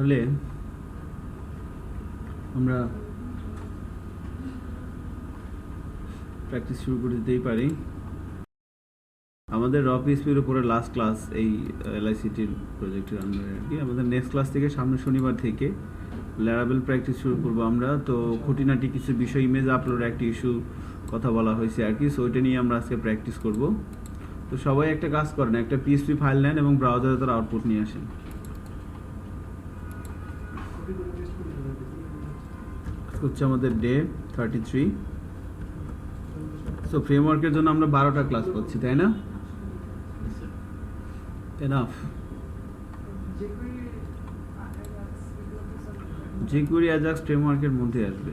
তাহলে আমরা প্র্যাকটিস শুরু করে দিতেই পারি। আমাদের র পিএইচপির উপরে লাস্ট ক্লাস এই এলআইসিটির প্রজেক্টের আন্ডারে আর কি। আমাদের নেক্সট ক্লাস থেকে সামনে শনিবার থেকে ল্যারাবেল প্র্যাকটিস শুরু করবো আমরা। তো খুঁটিনাটি কিছু বিষয়, ইমেজ আপলোড একটা ইস্যু কথা বলা হয়েছে আর কি, সো ওইটা নিয়ে আমরা আজকে প্র্যাকটিস করব। তো সবাই একটা কাজ করেন, একটা পিএইচপি ফাইল নেন এবং ব্রাউজারে তার আউটপুট নিয়ে আসেন। হচ্ছে আমাদের ডে 33। সো ফ্রেমওয়ার্কের জন্য আমরা 12টা ক্লাস পাচ্ছি, তাই না? এনাফ। jQuery অ্যাজাক্স ফ্রেমওয়ার্কের মধ্যে আসবে।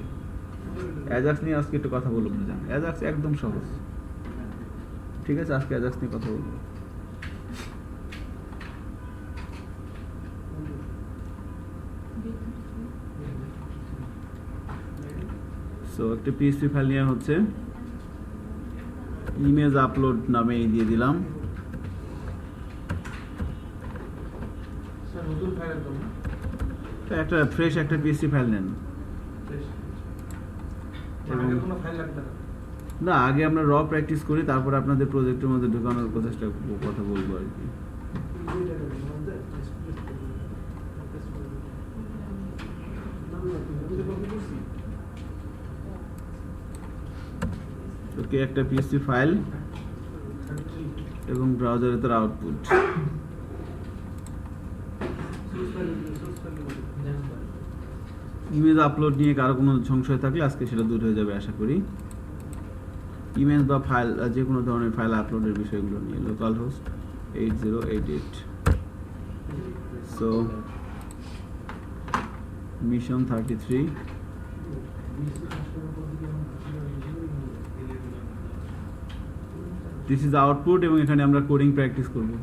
অ্যাজাক্স নিয়ে আজকে একটু কথা বলবো না, অ্যাজাক্স একদম সহজ। ঠিক আছে, আজকে অ্যাজাক্স নিয়ে কথা বলবো। সো একটা পিএইচপি ফাইল নিয়ে হচ্ছে ইমেজ আপলোড নামে দিয়ে দিলাম। একটা ফ্রেশ একটা পিএইচপি ফাইল নেন। না, আগে আমরা র প্র্যাকটিস করি, তারপর আপনাদের প্রজেক্টের মধ্যে ঢোকানোর কথা বলবো আর কি। ওকে, একটা পিএইচপি ফাইল এবং ব্রাউজারে তার আউটপুট। ইমেজ আপলোড নিয়ে কারো কোনো সংশয় থাকলে আজকে সেটা দূর হয়ে যাবে আশা করি। ইমেজ বা ফাইল, যে কোনো ধরনের ফাইল আপলোডের বিষয়গুলো নিয়ে। Local host 8088। So mission 33। This is output এবং এখানে আমরা কোডিং প্র্যাকটিস করব।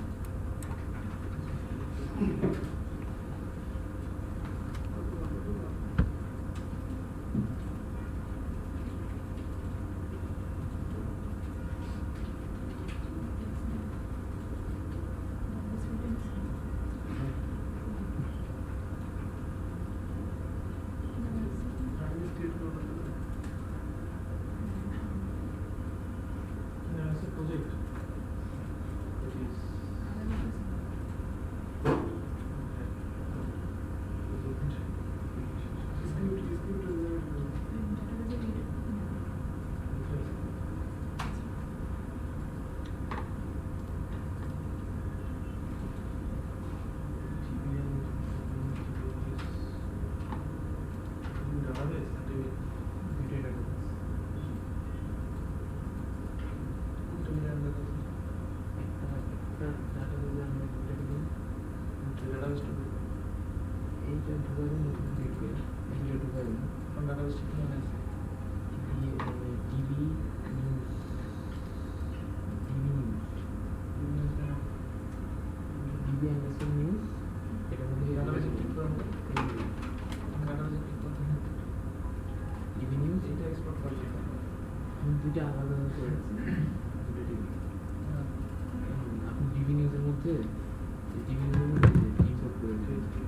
দুইটা আলাদা করে আপনি ডিবি নিউজের মধ্যে ডিবি নিউজের মধ্যে ইম্পোর্ট করে দিয়েছেন।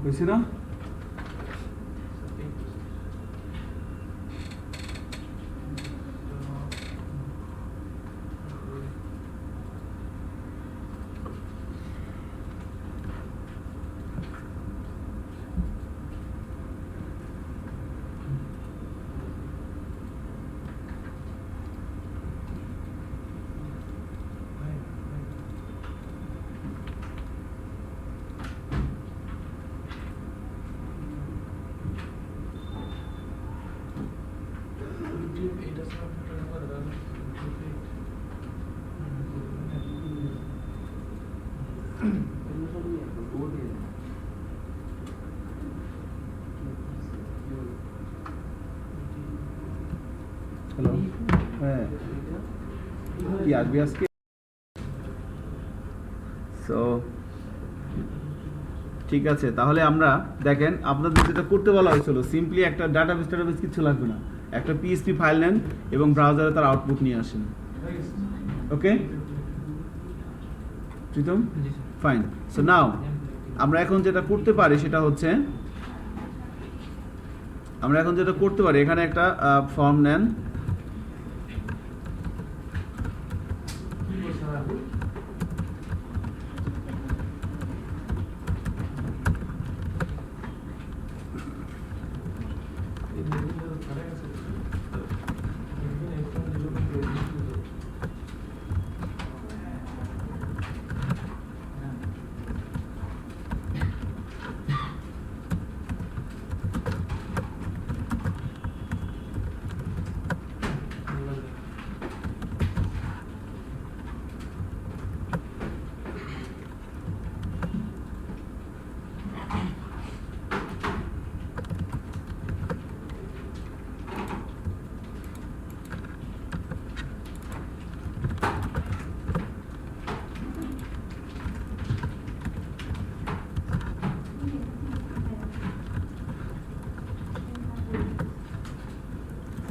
হয়েছে না? হ্যালো, হ্যাঁ কি আসবে আজকে? সো ঠিক আছে, তাহলে আমরা দেখেন আপনাদের যেটা করতে বলা হয়েছিল, সিম্পলি একটা ডাটাবেস কিছু লাগবে না, একটা পিএসপি ফাইল নেন এবং ব্রাউজারে তার আউটপুট নিয়ে আসেন। ওকে প্রীতম, জি স্যার। ফাইন। সো নাও আমরা এখন যেটা করতে পারি সেটা হচ্ছে, আমরা এখন যেটা করতে পারি, এখানে একটা ফর্ম নেন।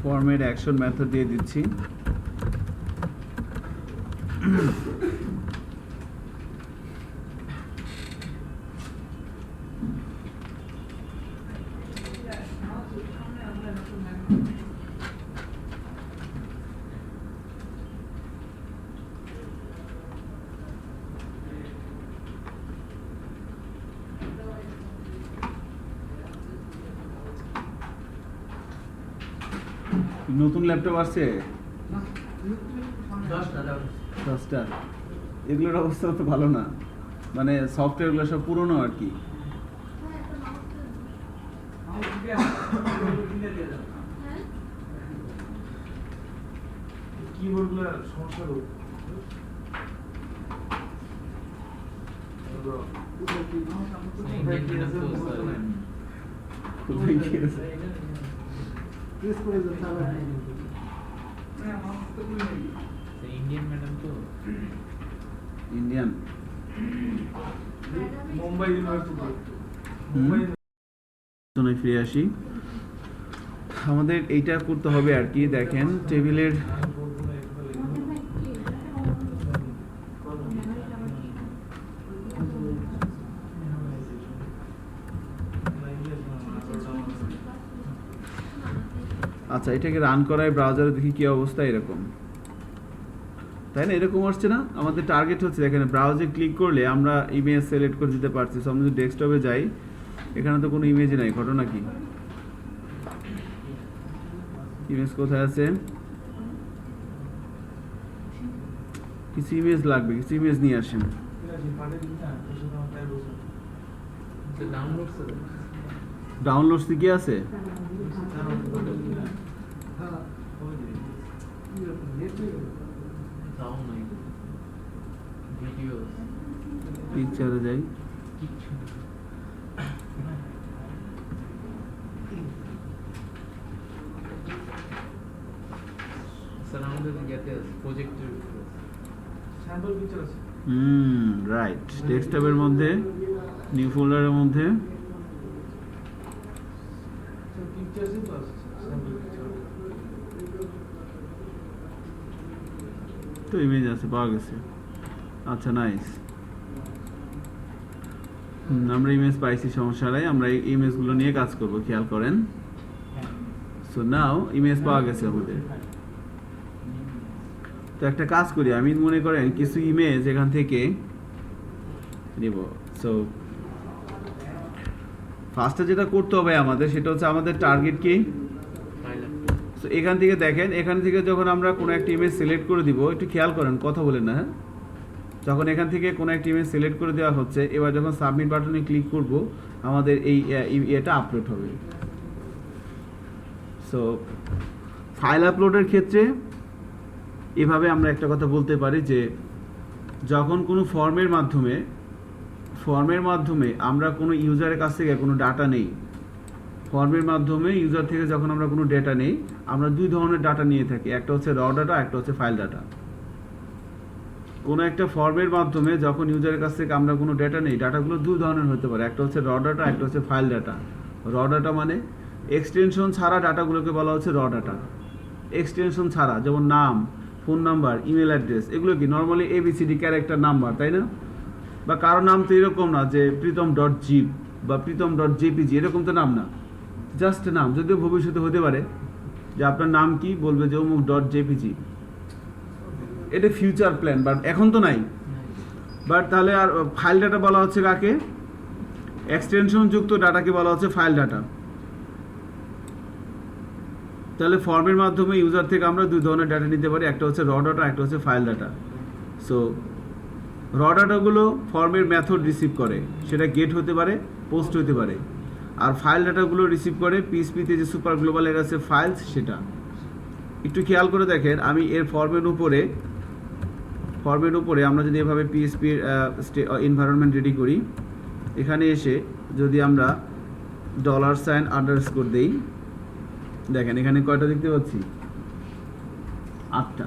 ফর্মের অ্যাকশন মেথড দিয়ে দিচ্ছি। নতুন ল্যাপটপ আসছে 10টা, এগুলোর অবস্থা তো ভালো না, মানে সফটওয়্যারগুলো সব পুরনো আর কি। কিবোর্ডগুলো সমস্যা রোগ ইন্ডিয়ান ম্যাডাম তো স্যার কোথায় গিয়েছে? ইন্ডিয়ান ম্যাডাম তো ইন্ডিয়ান মুম্বাই ইউনিভার্সিটি ফিরে আসি। আমাদের এইটা করতে হবে আর কি, দেখেন টেবিলের আচ্ছা এটাকে রান করায় ব্রাউজারে দেখি কি অবস্থা, এরকম তাই না, এরকম আসছে না। আমাদের টার্গেট হচ্ছে এখানে ব্রাউজে ক্লিক করলে আমরা ইমেজ সিলেক্ট করে দিতে পারছি। সো আমরা যদি ডেস্কটপে যাই, এখানে তো কোনো ইমেজ নাই, ঘটনা কি? ইমেজ কোথায় আছে? কিছু ইমেজ লাগবে, কিছু ইমেজ নিয়ে আসেন। ডাউনলোড স্যার ডাউনলোডস কি আছে? তাও নাই ভিডিও পিকচারে যাই, কিচ্ছু না। স্যার আমাদের ইয়াতে আছে প্রজেক্টের স্যাম্পল পিকচার আছে রাইট, ডেস্কটপের মধ্যে নিউ ফোল্ডারের মধ্যে পিকচার আছে তো আছে স্যাম্পল পিকচার তো ইমেজ আছে, পাওয়া গেছে। আচ্ছা নাইস, আমরা ইমেজ পাইছি, সমস্যা নাই। আমরা এই ইমেজগুলো নিয়ে কাজ করব, খেয়াল করেন। সো নাও ইমেজ পাওয়া গেছে আমাদের। তো একটা কাজ করি, আমি মনে করেন কিছু ইমেজ এখান থেকে নিব। সো ফার্স্টে যেটা করতে হবে আমাদের, সেটা হচ্ছে আমাদের টার্গেট কি। সো এখান থেকে দেখেন, এখান থেকে যখন আমরা কোনো একটা ইমেজ সিলেক্ট করে দিব, একটু খেয়াল করেন, কথা বলেন না হ্যাঁ। যখন এখান থেকে কোনো একটা ইমেজ সিলেক্ট করে দেওয়া হচ্ছে, এবার যখন সাবমিট বাটনে ক্লিক করব, আমাদের এই এটা আপলোড হবে। সো ফাইল আপলোডের ক্ষেত্রে এভাবে আমরা একটা কথা বলতে পারি যে, যখন কোনো ফর্মের মাধ্যমে আমরা কোনো ইউজারের কাছ থেকে কোনো ডাটা নেই, ফর্মের মাধ্যমে ইউজার থেকে যখন আমরা কোনো ডেটা নেই, আমরা দুই ধরনের ডাটা নিয়ে থাকি, একটা হচ্ছে র ডাটা, একটা হচ্ছে ফাইল ডাটা। কোনো একটা ফর্মের মাধ্যমে যখন ইউজারের কাছ থেকে আমরা কোনো ডেটা নেই, ডাটাগুলো দুই ধরনের হতে পারে, একটা হচ্ছে র ডাটা, একটা হচ্ছে ফাইল ডাটা। র ডাটা মানে এক্সটেনশন ছাড়া ডাটাগুলোকে বলা হচ্ছে র ডাটা। এক্সটেনশন ছাড়া, যেমন নাম, ফোন নাম্বার, ইমেল অ্যাড্রেস, এগুলো কি নর্মালি এবিসিডি ক্যারেক্টার নাম্বার, তাই না? বা কারো নাম তো এরকম না যে প্রীতম ডট জিপ বা প্রীতম ডট জেপিজি, এরকম তো নাম না, জাস্ট নাম। যদিও ভবিষ্যতে হতে পারে যে আপনার নাম কি, বলবে যে অমুক ডট জেপিজি, এটা ফিউচার প্ল্যান, বাট এখন তো নাই। বাট তাহলে আর ফাইল ডাটা বলা হচ্ছে কাকে? এক্সটেনশন যুক্ত ডাটাকে বলা হচ্ছে ফাইল ডাটা। তাহলে ফর্মের মাধ্যমে ইউজার থেকে আমরা দুই ধরনের ডাটা নিতে পারি, একটা হচ্ছে র ডাটা, একটা হচ্ছে ফাইল ডাটা। সো র ডাটাগুলো ফর্মের মেথড রিসিভ করে, সেটা গেট হতে পারে, পোস্ট হতে পারে। আর ফাইল ডাটাগুলো রিসিভ করে পিএসপিতে যে সুপার গ্লোবাল এর আছে ফাইলস, সেটা একটু খেয়াল করে দেখেন। আমি এর ফর্মের উপরে আমরা যদি এভাবে পিএসপির এনভায়রনমেন্ট রেডি করি, এখানে এসে যদি আমরা $_ দেই, দেখেন এখানে কয়টা দেখতে পাচ্ছি? 8টা।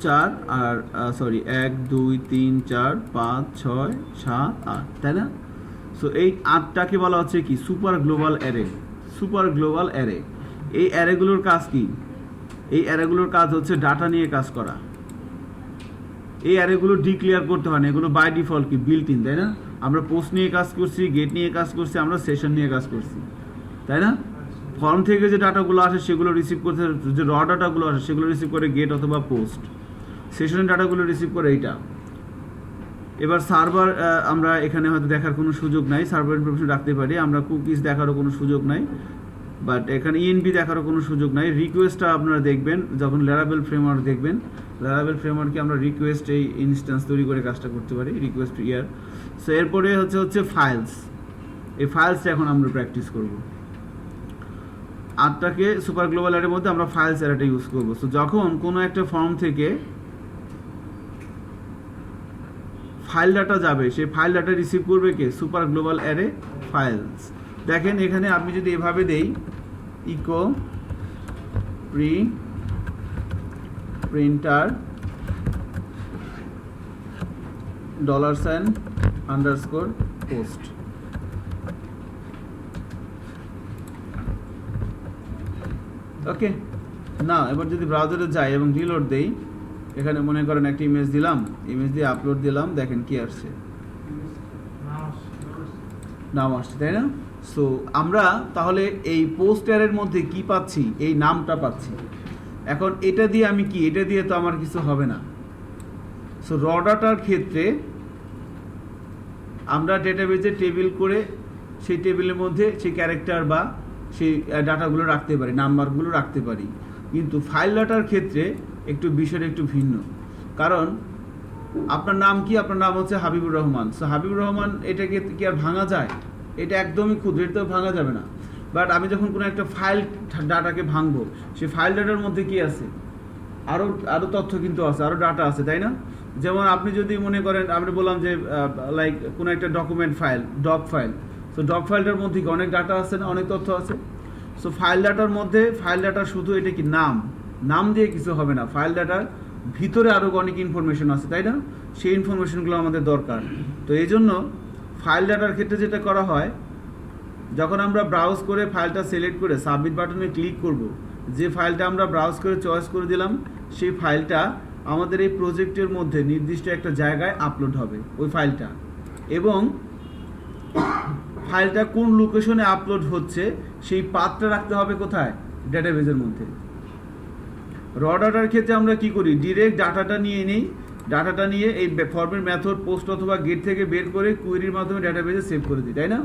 4 আর 1 2 3 4 5 6 7 8, তাই না? সো এই 8টাকে বলা হচ্ছে কি? Super global array. Super global array. এই অ্যারেগুলোর কাজ কি? এই অ্যারেগুলোর কাজ হচ্ছে ডাটা নিয়ে কাজ করা। এই অ্যারেগুলো ডিক্লেয়ার করতে হয় না, এগুলো বাই ডিফল্ট কি বিল্ট ইন, তাই না? আমরা পোস্ট নিয়ে কাজ করছি, গেট নিয়ে কাজ করছি, আমরা সেশন নিয়ে কাজ করছি, তাই না? ফর্ম থেকে যে ডাটাগুলো আসে সেগুলো রিসিভ করতে, যে র ডাটাগুলো আসে সেগুলো রিসিভ করে গেট অথবা পোস্ট। সেশনের ডাটাগুলো রিসিভ করে এইটা। এবার সার্ভার আমরা এখানে হয়তো দেখার কোনো সুযোগ নাই, সার্ভার ইনফরমেশন রাখতে পারি, আমরা কুকিজ দেখারও কোনো সুযোগ নাই, বাট এখানে ইএনপি দেখারও কোনো সুযোগ নাই। রিকোয়েস্টটা আপনারা দেখবেন যখন ল্যারাবেল ফ্রেমওয়ার্ক দেখবেন, ল্যারাবেল ফ্রেমওয়ার্কে আমরা রিকোয়েস্ট এই ইনস্ট্যান্স তৈরি করে কাজটা করতে পারি, রিকোয়েস্ট ইয়ার। সো এরপরে হচ্ছে ফাইলস। এই ফাইলসটা এখন আমরা প্র্যাকটিস করব। 8টাকে সুপার গ্লোবাল অ্যারের মধ্যে আমরা ফাইলস অ্যারেটা ইউজ করব। সো যখন কোনো একটা ফর্ম থেকে ফাইল ডাটা যাবে, সেই ফাইল ডাটা রিসিভ করবে কে? Super global array files. দেখেন এখানে আমি যদি এভাবে দেই ইকো প্রিন্টার $_ পোস্ট, ওকে না। এবার যদি ব্রাউজারে যাই এবং রিলোড দেই, এখানে মনে করেন একটা ইমেজ দিলাম, ইমেজ দিয়ে আপলোড দিলাম, দেখেন কি আসছে, নাম আসছে, তাই না? সো আমরা তাহলে এই পোস্ট অ্যারের মধ্যে কি পাচ্ছি? এই নামটা পাচ্ছি। এখন এটা দিয়ে আমি কি, এটা দিয়ে তো আমার কিছু হবে না। সো র ডাটার ক্ষেত্রে আমরা ডেটাবেজে টেবিল করে সেই টেবিলের মধ্যে সেই ক্যারেক্টার বা সেই ডাটাগুলো রাখতে পারি, নাম্বারগুলো রাখতে পারি। কিন্তু ফাইল ডাটার ক্ষেত্রে একটু বিষয়টা একটু ভিন্ন। কারণ আপনার নাম কি? আপনার নাম হচ্ছে হাবিবুর রহমান। সো হাবিবুর রহমান এটাকে কি আর ভাঙা যায়? এটা একদমই ক্ষুদ্র, এটা তো ভাঙা যাবে না। বাট আমি যখন কোনো একটা ফাইল ডাটাকে ভাঙবো, সেই ফাইল ডাটার মধ্যে কি আছে? আরও তথ্য কিন্তু আছে, আরও ডাটা আছে, তাই না? যেমন আপনি যদি মনে করেন, আমরা বললাম যে লাইক কোনো একটা document file, doc file. So doc ফাইলটার মধ্যে কি অনেক ডাটা আছে না, অনেক তথ্য আছে? সো ফাইল ডাটার মধ্যে, ফাইল ডাটা শুধু এটা কি নাম দিয়ে কিছু হবে না, ফাইল ডাটার ভিতরে আরও অনেক ইনফরমেশন আছে, তাই না? সেই ইনফরমেশনগুলো আমাদের দরকার। তো এই জন্য ফাইল ডাটার ক্ষেত্রে যেটা করা হয়, যখন আমরা ব্রাউজ করে ফাইলটা সিলেক্ট করে সাবমিট বাটনে ক্লিক করব, যে ফাইলটা আমরা ব্রাউজ করে চয়েস করে দিলাম, সেই ফাইলটা আমাদের এই প্রজেক্টের মধ্যে নির্দিষ্ট একটা জায়গায় আপলোড হবে ওই ফাইলটা। এবং ফাইলটা কোন লোকেশনে আপলোড হচ্ছে সেই পাথটা রাখতে হবে কোথায়? ডেটাবেজের মধ্যে। র ডাটার ক্ষেত্রে আমরা কি করি? ডিরেক্ট ডাটাটা নিয়ে নেই, ডাটাটা নিয়ে এই ফর্মের মেথড পোস্ট অথবা গেট থেকে বের করে কুয়েরির মাধ্যমে ডেটাবেজে সেভ করে দিই, তাই না?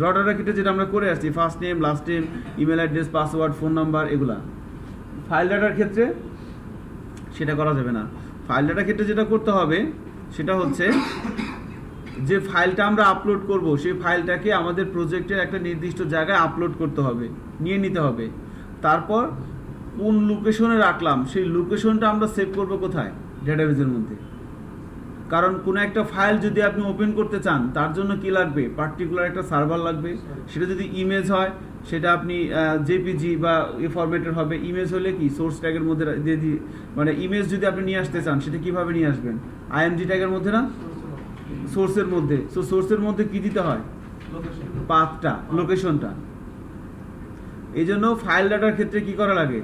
র ডাটার ক্ষেত্রে যেটা আমরা করে আসছি, first name, last name, email address, password, phone number, এগুলা। ফাইল ডাটার ক্ষেত্রে সেটা করা যাবে না। ফাইল ডাটার ক্ষেত্রে যেটা করতে হবে সেটা হচ্ছে, যে ফাইলটা আমরা আপলোড করব সেই ফাইলটাকে আমাদের প্রজেক্টের একটা নির্দিষ্ট জায়গায় আপলোড করতে হবে, নিয়ে নিতে হবে। তারপর কোন লোকেশনে রাখলাম সেই লোকেশনটা আমরা সেভ করব কোথায়? ডেটাবেজের মধ্যে। কারণ কোনো একটা ফাইল যদি আপনি ওপেন করতে চান তার জন্য কি লাগবে, পার্টিকুলার একটা সার্ভার লাগবে। সেটা যদি ইমেজ হয় সেটা আপনি জেপিজি বা এ ফরম্যাটের হবে। ইমেজ হলে কি সোর্স ট্যাগের মধ্যে দিয়ে দিয়ে, মানে ইমেজ যদি আপনি নিয়ে আসতে চান সেটা কিভাবে নিয়ে আসবেন, আইএমজি ট্যাগের মধ্যে না, সোর্সের মধ্যে। সো সোর্সের মধ্যে কি দিতে হয়, লোকেশন পাথটা, লোকেশনটা। এই জন্য ফাইল ডাটার ক্ষেত্রে কি করা লাগে,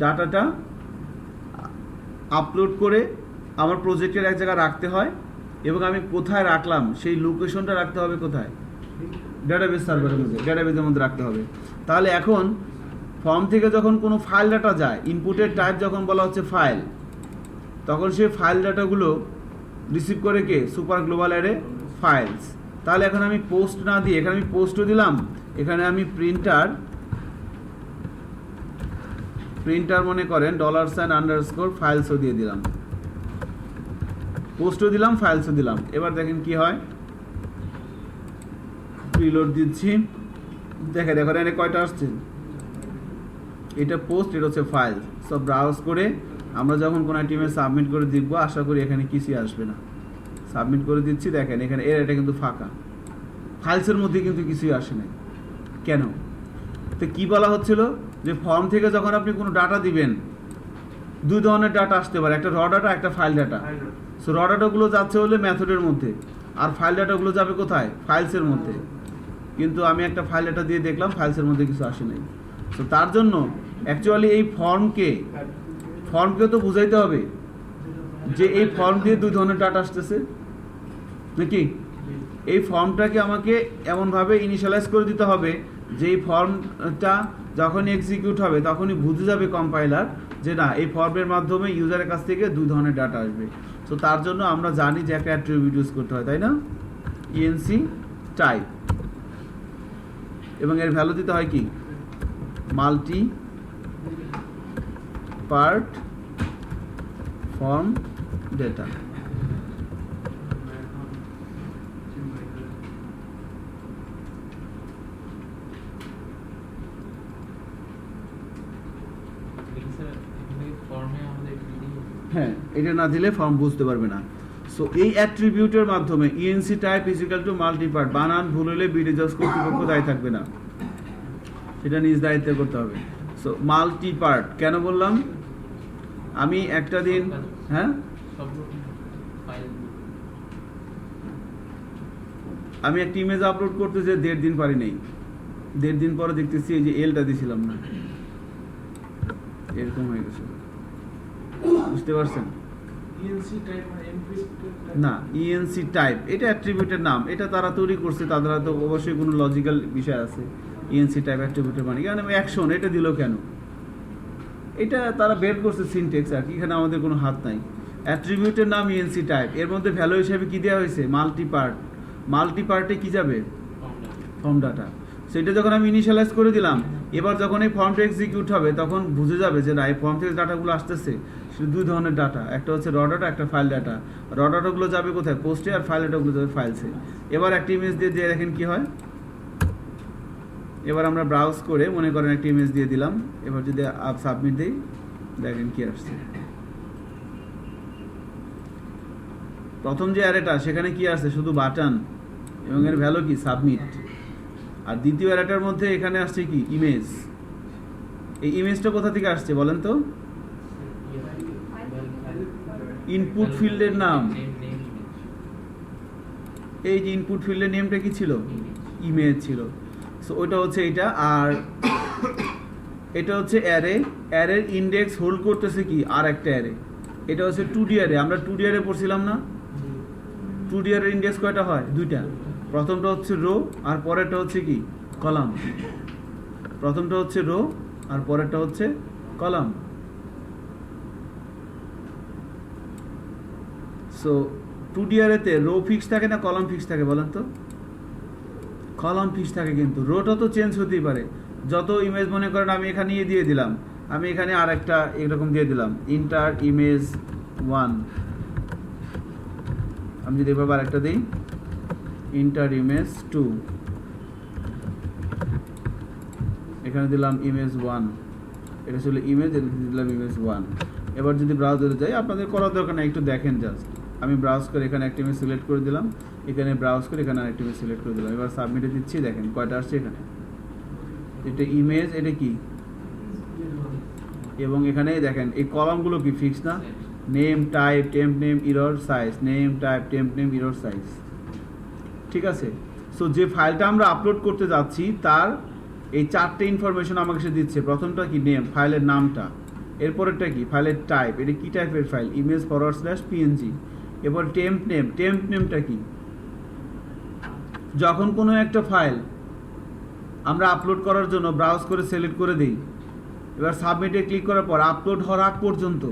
ডাটাটা আপলোড করে আমার প্রজেক্টের এক জায়গায় রাখতে হয়, এবং আমি কোথায় রাখলাম সেই লোকেশনটা রাখতে হবে কোথায়, ডেটাবেস সার্ভারের মধ্যে, ডেটাবেসের মধ্যে রাখতে হবে। তাহলে এখন ফর্ম থেকে যখন কোনো ফাইল ডাটা যায়, ইনপুটের টাইপ যখন বলা হচ্ছে ফাইল, তখন সেই ফাইল ডাটাগুলো রিসিভ করে কে, সুপার গ্লোবাল অ্যারে ফাইলস। তাহলে এখন আমি পোস্ট না দিয়ে এখানে আমি পোস্টও দিলাম, এখানে আমি প্রিন্টার মনে করেন $_ ফাইলসও দিয়ে দিলাম, পোস্টও দিলাম, ফাইলসও দিলাম। এবার দেখেন কি হয়, প্রিলোড দিচ্ছি, দেখেন এখানে কয়টা আসছে, এটা পোস্ট, এটা হচ্ছে ফাইল। সব ব্রাউজ করে আমরা যখন কোনো টিমে সাবমিট করে দেখব, আশা করি এখানে কিছুই আসবে না। সাবমিট করে দিচ্ছি, দেখেন এখানে এটা কিন্তু ফাঁকা, ফাইলসের মধ্যে কিন্তু কিছুই আসে নাই। কেন? তো কি বলা হচ্ছিল যে ফর্ম থেকে যখন আপনি কোনো ডাটা দিবেন, দুই ধরনের ডাটা আসতে পারে, একটা র ডাটা, একটা ফাইল ডাটা। সো র ডাটাগুলো যাচ্ছে হলে মেথডের মধ্যে, আর ফাইল ডাটাগুলো যাবে কোথায়, ফাইলসের মধ্যে। কিন্তু আমি একটা ফাইল ডাটা দিয়ে দেখলাম ফাইলসের মধ্যে কিছু আসে নাই। তো তার জন্য অ্যাকচুয়ালি এই ফর্মকে তো বুঝাইতে হবে যে এই ফর্ম দিয়ে দুই ধরনের ডাটা আসতেছে নাকি। এই ফর্মটাকে আমাকে এমনভাবে ইনিশিয়ালাইজ করে দিতে হবে যে এই ফর্মটা যখন এক্সিকিউট হবে তখনই বুঝে যাবে কম্পাইলার যে না, এই ফর্মের মাধ্যমে ইউজারের কাছ থেকে দুই ধরনের ডাটা আসবে। তো তার জন্য আমরা জানি যে একটা অ্যাট্রিবিউট ইউজ করতে হয়, তাই না, ইএনসি টাইপ, এবং এর ভ্যালু দিতে হয় কি, মাল্টি পার্ট ফর্ম ডেটা। হ্যাঁ, এটা না দিলে ফর্ম বুঝতে পারবে না। সো এই অ্যাট্রিবিউটের মাধ্যমে ইএনসি টাইপ ইজিক্যাল টু মাল্টিপার্ট, বানান ভুল হলে বিডিজাস কর্তৃপক্ষ দায়ী থাকবে না, সেটা নিজ দায়িত্বে করতে হবে। সো মাল্টিপার্ট কেন বললাম, আমি একটা দিন, হ্যাঁ আমি একটা ইমেজ আপলোড করতে যে 1.5 দিন পারি নাই, 1.5 দিন পরে দেখতেছি এই যে এলটা দিছিলাম না, এরকম হয়ে গেছে, বুঝতে পারছেন? ইএনসি টাইপ মানে এনক্রিপ্টেড না, ইএনসি টাইপ এটা অ্যাট্রিবিউটের নাম, এটা তারা তৈরি করছে, তাদের তো অবশ্যই কোনো লজিক্যাল বিষয় আছে। ইএনসি টাইপ অ্যাট্রিবিউটের মানে কেন অ্যাকশন, এটা দিল কেন, এটা তারা বের করছে সিনটেক্স, আর কি এখানে আমাদের কোনো হাত নাই। অ্যাট্রিবিউটের নাম ইএনসি টাইপ, এর মধ্যে ভ্যালু হিসেবে কি দেওয়া হয়েছে, মাল্টিপার্ট। মাল্টিপার্টে কি যাবে, ফর্ম ডাটা। সেটা যখন আমি ইনিশিয়ালাইজ করে দিলাম, এবার যখন এই ফর্মটা এক্সিকিউট হবে তখন বুঝে যাবে যে না, এই ফর্ম থেকে ডাটাগুলো আসতেছে সেটা দুই ধরনের ডাটা, একটা হচ্ছে র ডাটা, একটা ফাইল ডাটা। র ডাটাগুলো যাবে কোথায়, পোস্টে, আর ফাইল ডাটাগুলো যাবে ফাইলসে। এবার একটা ইমেজ দিয়ে দেখেন কি হয়। এবার আমরা ব্রাউজ করে মনে করেন একটা ইমেজ দিয়ে দিলাম, এবার যদি সাবমিট দিই, দেখেন কি আসছে। প্রথম যে অ্যারেটা সেখানে কি আছে, শুধু বাটন, এবং এর ভ্যালু কি, সাবমিট। আর দ্বিতীয় অ্যারেটার মধ্যে এখানে আসছে কি, ইমেজ। এই ইমেজটা কোথা থেকে আসছে বলেন তো, ইনপুট ফিল্ডের নাম, এই যে ইনপুট ফিল্ডের নেমটা কি ছিল, ইমেজ ছিল। সো ওইটা হচ্ছে এইটা, আর এটা হচ্ছে অ্যারে। অ্যারের ইন্ডেক্স হোল্ড করতেছে কি, আর একটা অ্যারে, এটা হচ্ছে 2D অ্যারে। আমরা 2D অ্যারে পড়ছিলাম না, 2D অ্যারের ইন্ডেক্স কয়টা হয়, দুইটা। প্রথমটা হচ্ছে রো, আর পরেরটা হচ্ছে কি, কলাম। প্রথমটা হচ্ছে রো, আর পরেরটা হচ্ছে কলাম। সো 2D অ্যারেতে রো ফিক্স থাকে না, কলাম ফিক্স থাকে বলেন তো, কলাম ফিক্স থাকে, কিন্তু রোটা তো চেঞ্জ হতেই পারে। যত ইমেজ মনে করেন আমি এখানে দিয়ে দিলাম, আমি এখানে আর একটা এরকম দিয়ে দিলাম, ইন্টার ইমেজ 1। আমি যদি এবার আরেকটা দিই, ইন্টার ইমেজ 2, এখানে দিলাম ইমেজ 1, এটা ছিল ইমেজ, এটা দিলাম ইমেজ 1। এবার যদি ব্রাউজারে যাই, আপনাদের করার দরকার না, একটু দেখেন জাস্ট। আমি ব্রাউজ করে এখানে একটা ইমেজ সিলেক্ট করে দিলাম, এখানে ব্রাউজ করে এখানে আরেকটা ইমেজ সিলেক্ট করে দিলাম, এবার সাবমিটে দিচ্ছি, দেখেন কয়টা আসছে এখানে, এটা ইমেজ, এটা কি, এবং এখানে দেখেন এই কলামগুলো কি ফিক্স না, name type temp name error size, name type temp name error size, ঠিক আছে। সো যে ফাইলটা আমরা আপলোড করতে যাচ্ছি তার এই চারটে ইনফরমেশন আমাকে সে দিচ্ছে। প্রথমটা কি, নেম, ফাইলের নামটা, এরপরেরটা কি, ফাইলের টাইপ, এটা কি টাইপের ফাইল, ইমেজ /png, এরপর টেম্প নেম, টেম্প নেমটা কি, যখন কোনো একটা ফাইল আমরা আপলোড করার জন্য ব্রাউজ করে সিলেক্ট করে দিই, এবার সাবমিটে ক্লিক করার পর আপলোড হওয়ার আগ পর্যন্ত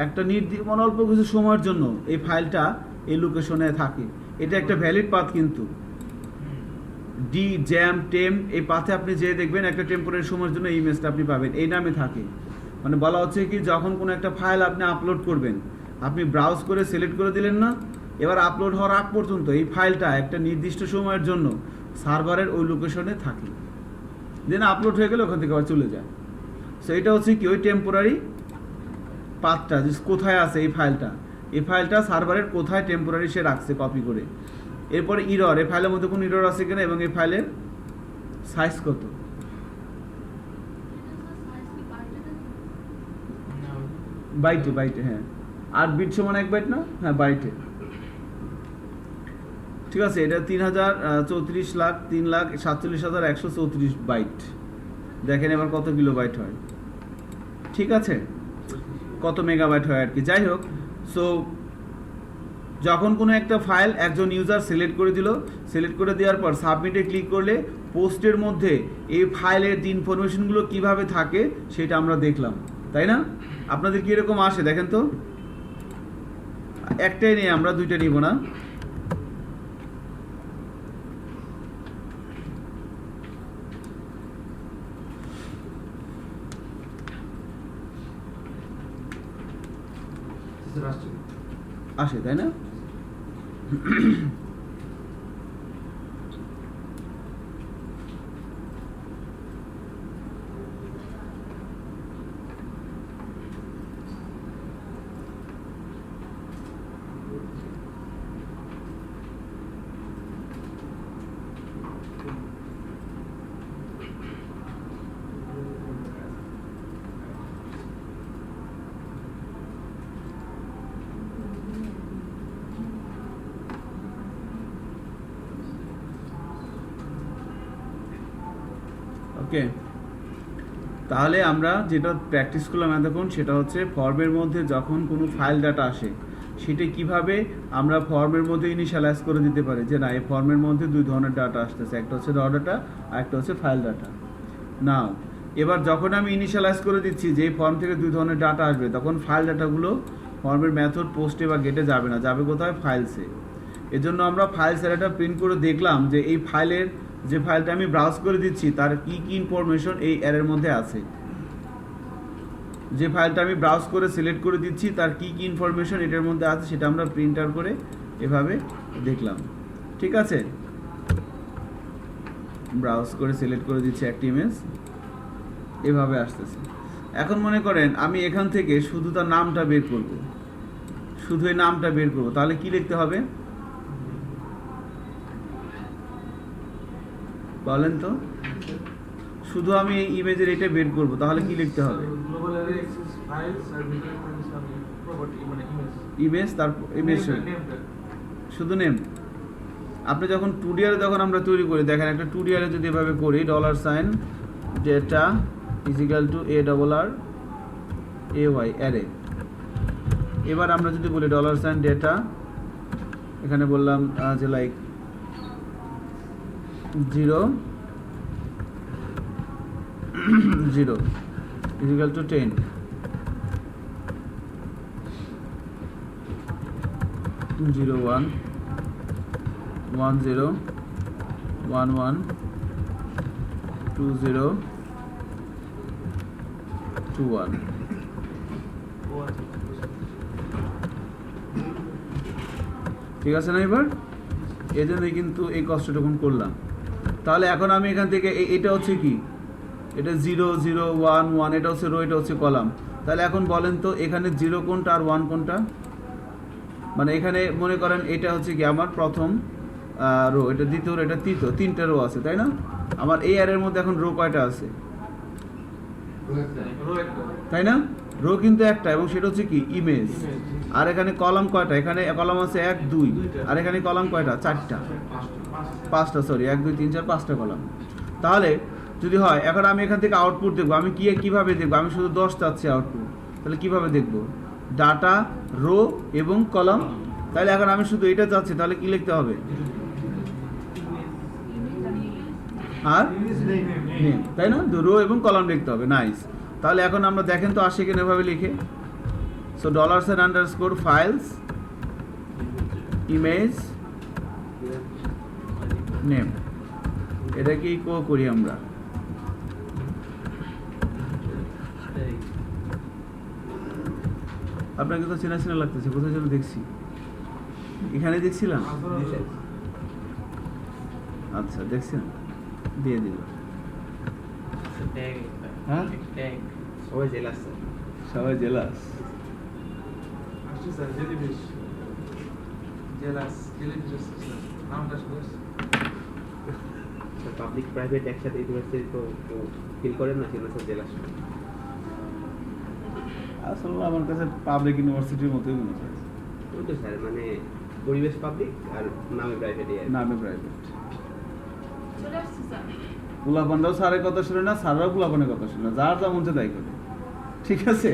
একটা মানে অল্প কিছু সময়ের জন্য এই ফাইলটা এই লোকেশনে থাকে, এটা একটা ভ্যালিড পাথ। কিন্তু ডি জ্যাম টেম্প এই পাথে আপনি যে দেখবেন একটা টেম্পোরারি সময়ের জন্য এই ইমেজটা আপনি পাবেন, এই নামে থাকে। মানে বলা হচ্ছে কি, যখন কোনো একটা ফাইল আপনি আপলোড করবেন, আপনি ব্রাউজ করে সিলেক্ট করে দিলেন না, এবার আপলোড হওয়ার আগ পর্যন্ত এই ফাইলটা একটা নির্দিষ্ট সময়ের জন্য সার্ভারের ওই লোকেশনে থাকে, দেন আপলোড হয়ে গেলে ওখান থেকে আবার চলে যায়। সো এটা হচ্ছে কি, ওই টেম্পোরারি পাথটা যে কোথায় আছে এই ফাইলটা সার্ভারের কোথায় টেম্পোরারি সে রাখছে কপি করে। এরপরে ইরর, এই ফাইলের মধ্যে কোনো ইরর আছে কিনা এবং এই ফাইলের সাইজ কত, বাইটে, হ্যাঁ, 8 বিট সমান 1 বাইট না, হ্যাঁ বাইটে, ঠিক আছে। এটা 3,34,03,47,134 বাইট। দেখেন এবার কত কিলোবাইট হয়, ঠিক আছে, কত মেগাবাইট হয় আর কি। যাই হোক, সো যখন কোনো একটা ফাইল একজন ইউজার সিলেক্ট করে দিল, সিলেক্ট করে দেওয়ার পর সাবমিটে ক্লিক করলে পোস্টের মধ্যে এই ফাইলের ইনফরমেশনগুলো কিভাবে থাকে সেটা আমরা দেখলাম, তাই না? আপনাদের কি এরকম আসে দেখেন তো, একটাই নিয়ে আমরা দুইটা নিব না। আসে, তাই না? ওকে, তাহলে আমরা যেটা প্র্যাকটিস করলাম এতক্ষণ সেটা হচ্ছে ফর্মের মধ্যে যখন কোনো ফাইল ডাটা আসে সেটা কিভাবে আমরা ফর্মের মধ্যে ইনিশিয়ালাইজ করে দিতে পারি, যে না এই ফর্মের মধ্যে দুই ধরনের ডাটা আসতেছে, একটা হচ্ছে র ডাটা আর একটা হচ্ছে ফাইল ডাটা। নাও এবার যখন আমি ইনিশিয়ালাইজ করে দিচ্ছি যে এই ফর্ম থেকে দুই ধরনের ডাটা আসবে, তখন ফাইল ডাটাগুলো ফর্মের মেথড পোস্টে বা গেটে যাবে না, যাবে কোথায়, ফাইলসে। এজন্য আমরা ফাইলস অ্যারেটা প্রিন্ট করে দেখলাম যে এই ফাইলের যে ফাইলটা আমি ব্রাউজ করে দিচ্ছি তার কি কি ইনফরমেশন এই অ্যারের মধ্যে আছে, যে ফাইলটা আমি ব্রাউজ করে সিলেক্ট করে দিচ্ছি তার কি কি ইনফরমেশন এটার মধ্যে আছে সেটা আমরা প্রিন্ট আউট করে এভাবে দেখলাম, ঠিক আছে। ব্রাউজ করে সিলেক্ট করে দিচ্ছি একটা ইমেজ, এভাবে আসতেছে। এখন মনে করেন আমি এখান থেকে শুধু তার নামটা বের করব, শুধু এই নামটা বের করব, তাহলে কি লিখতে হবে বলেন তো? শুধু আমি এই ইমেজের এটা বের করব, তাহলে কি লিখতে হবে? গ্লোবাল অ্যারে অ্যাক্সেস ফাইলস আর প্রপার্টি মানে ইমেজ, তার ইমেজ শুধু নেম। আপনি যখন 2D অ্যারে যখন আমরা তৈরি করি, দেখেন একটা 2D অ্যারে যদি এভাবে করি, $, ডেটা = $ARRAY অ্যারে। এবার আমরা যদি বলি $, এখানে বললাম যে লাইক 0 0 = 10, 0 1 1 0 1 1 2 0 2 1। ঠিক আছে না? এবার এই জন্যই কিন্তু এই কষ্টটুকু করলাম। তাহলে এখন আমি এখান থেকে এটা হচ্ছে কি, এটা 0 0 1 1, এটা হচ্ছে রো, এটা হচ্ছে কলাম। তাহলে এখন বলেন তো এখানে 0 কোনটা আর 1 কোনটা? মানে এখানে মনে করেন এটা হচ্ছে কি আমার প্রথম রো, এটা দ্বিতীয় রো, এটা তৃতীয়, তিনটা রো আছে তাই না? আমার এই অ্যারের মধ্যে এখন রো কয়টা আছে Row একটা। তাই না? রো কিন্তু একটা এবং সেটা হচ্ছে কি ইমেজ। আর এখানে কলাম কয়টা? এখানে কলাম আছে 1 2, আর এখানে কলাম কয়টা? 4টা, 5টা, সরি 1 2 3 4 5টা কলাম। তাহলে যদি হয় এখন আমি এখান থেকে আউটপুট দেখবো, আমি কিভাবে দেখবো? আমি শুধু 10 চাচ্ছি আউটপুট, তাহলে কিভাবে দেখবো? ডাটা, রো এবং কলাম। তাহলে এখন আমি শুধু এটা চাচ্ছি, তাহলে কি লিখতে হবে? আর নেম, তাই না? রো এবং কলাম লিখতে হবে। নাইস। তাহলে এখন আমরা দেখেন তো আসে কিনা এভাবে লিখে। সো $_ ফাইলস ইমেজ নেম, এটা কি করি আমরা? আপনাকে তো চেনা চেনা লাগতেছে, কোথায় যেন দেখছি, এখানে দেখছিলাম। আচ্ছা দেখছেন, দিয়ে দিল। হ্যাঁ সবাই জেলাস স্যার। সবাই জেলাস। আসছে স্যার, জেলিফিশ। জেলিফিশ আসছে স্যার। নামটা আসছে। পাবলিক প্রাইভেট একসাথে ইউনিভার্সিটি তো ফিল করেন না, সেগুলো সব জেলাস। আসলে আমার কাছে পাবলিক ইউনিভার্সিটির মতোই মনে হয়। ওই তো স্যার, মানে পরিবেশ পাবলিক আর নামে প্রাইভেট। নামে প্রাইভেট। চলে আসছে স্যার। পোলাপানরাও স্যারের কথা শুনে না, স্যাররাও পোলাপানের কথা শুনে না, যার যা মন চায় তাই করে। ঠিক আছে?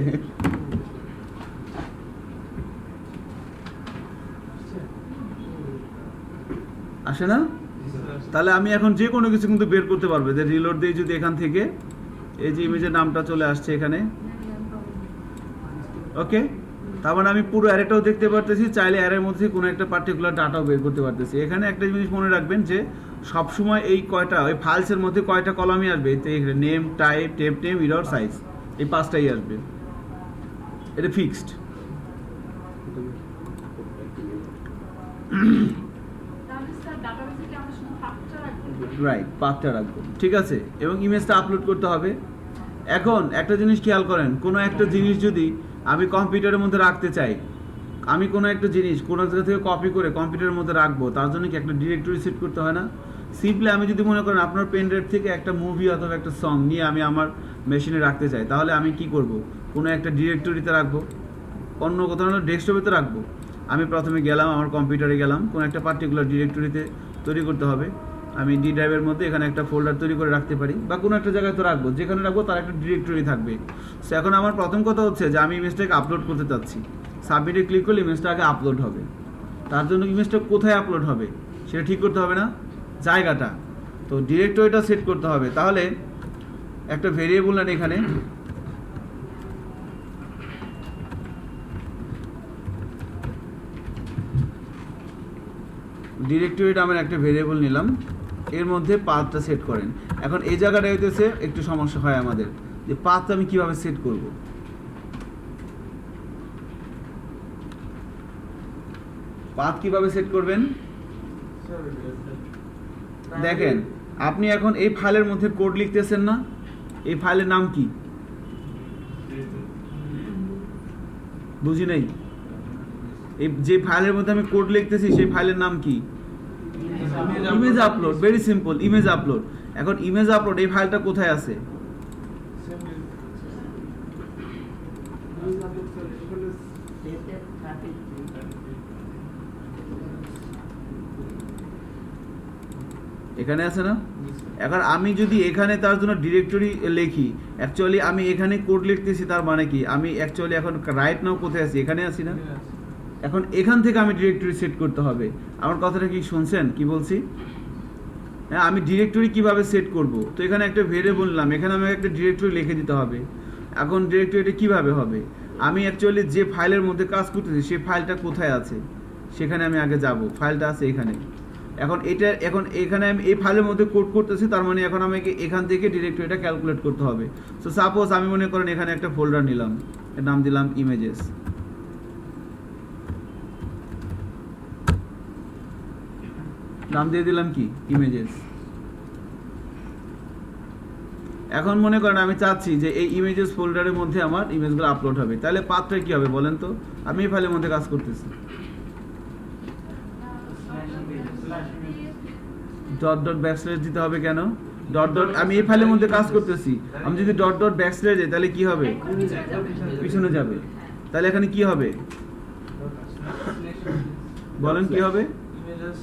আসে না? তাহলে আমি এখন যে কোনো কিছু কিন্তু বের করতে পারবো। যে রিলোড দিয়ে যদি এখান থেকে এই যে ইমেজের নামটা চলে আসছে এখানে, ওকে, তার মানে আমি পুরো অ্যারেটাও দেখতে পারতেছি, চাইলে অ্যারের মধ্যে কোনো একটা পার্টিকুলার ডাটাও বের করতে পারতেছি। এখানে একটা জিনিস মনে রাখবেন যে সবসময় এই কয়টা, ওই ফাইলসের মধ্যে কয়টা কলামই আসবে, name, type, temp name, error, size, এই 5টাই আসবে। এটা ফিক্সড। তাহলে স্যার ডাটাবেসে কি আমরা শুধু পাঁচটা রাখবো? রাইট, 5টা রাখবো, ঠিক আছে। এবং ইমেজটা আপলোড করতে হবে। এখন একটা জিনিস খেয়াল করেন, কোনো একটা জিনিস যদি আমি কম্পিউটারের মধ্যে রাখতে চাই, আমি কোনো একটা জিনিস কোনো জায়গা থেকে কপি করে কম্পিউটারের মধ্যে রাখবো, তার জন্য কি একটা ডিরেক্টরি সেট করতে হয় না? সিম্পলি আমি যদি মনে করেন আপনার পেন ড্রাইভ থেকে একটা মুভি অথবা একটা সং নিয়ে আমি আমার মেশিনে রাখতে চাই, তাহলে আমি কি করব? কোনো একটা ডিরেক্টরিতে রাখবো, অন্য কোথাও হলো ডেস্কটপেতে রাখবো। আমি প্রথমে গেলাম, আমার কম্পিউটারে গেলাম, কোনো একটা পার্টিকুলার ডিরেক্টরিতে তৈরি করতে হবে। আমি ডি ড্রাইভের মধ্যে এখানে একটা ফোল্ডার তৈরি করে রাখতে পারি, বা কোনো একটা জায়গায় তো রাখবো, যেখানে রাখবো তার একটা ডিরেক্টরি থাকবে। সো এখন আমার প্রথম কথা হচ্ছে যে আমি ইমেজটাকে আপলোড করতে চাচ্ছি। সাবমিটে ক্লিক করলে ইমেজটা আগে আপলোড হবে। তার জন্য ইমেজটা কোথায় আপলোড হবে সেটা ঠিক করতে হবে না? জায়গাটা তো ডিরেক্টরিটা সেট করতে হবে। তাহলে একটা ভেরিয়েবল নেন এখানে, ডিরেক্টরি নামের একটা ভেরিয়েবল নিলাম, এর মধ্যে পাথটা সেট করেন। এখন এই জায়গাটা হইতেছে একটু সমস্যা হয় আমাদের, যে পাথটা আমি কিভাবে সেট করব। পাথ কিভাবে সেট করবেন দেখেন। আপনি এখন এই ফাইলের মধ্যে কোড লিখতেছেন না, এই ফাইলের নাম কি? বুঝি নাই। এই যে ফাইলের মধ্যে আমি কোড লিখতেছি সেই ফাইলের নাম কি? Image upload. Very simple, image upload. এখন ইমেজ আপলোড, এই ফাইলটা কোথায় আছে? এখানে আছে না? এখন আমি যদি এখানে তার জন্য ডিরেক্টরি লিখি, অ্যাকচুয়ালি আমি এখানে কোড লিখতেছি, তার মানে কি আমি অ্যাকচুয়ালি এখন রাইট নাও কোথায় আছি? এখানে আছি না? এখন এখান থেকে আমি ডিরেক্টরি সেট করতে হবে। আমার কথাটা কি শুনছেন কি বলছি? হ্যাঁ, আমি ডিরেক্টরি কিভাবে সেট করব? তো এখানে একটা ভেরিয়েবল নিলাম, এখানে আমাকে একটা ডিরেক্টরি লিখে দিতে হবে। এখন ডিরেক্টরিটা কিভাবে হবে? আমি অ্যাকচুয়ালি যে ফাইলের মধ্যে কাজ করতেছি সেই ফাইলটা কোথায় আছে সেখানে আমি আগে যাব। ফাইলটা আছে এখানে। এখন এখানে আমি এই ফাইলের মধ্যে কোড করতেছি, তার মানে এখন আমাকে এখান থেকে ডিরেক্টরিটা ক্যালকুলেট করতে হবে। সো সাপোজ আমি মনে করেন এখানে একটা ফোল্ডার নিলাম, এর নাম দিলাম ইমেজেস। নাম দিয়ে দিলাম কি? ইমেজেস। এখন মনে করেন আমি চাচ্ছি যে এই ইমেজেস ফোল্ডারের মধ্যে আমার ইমেজগুলো আপলোড হবে, তাহলে পাথটা কি হবে বলেন তো? আমি এই ফাইলের মধ্যে কাজ করতেছি, ডট ডট ব্যাকস্ল্যাশ দিতে হবে কেন? ডট ডট আমি এই ফাইলের মধ্যে কাজ করতেছি, আমি যদি ডট ডট ব্যাকস্ল্যাশ দিই তাহলে কি হবে? পিছনে যাবে। তাহলে এখানে কি হবে বলেন, কি হবে? Images.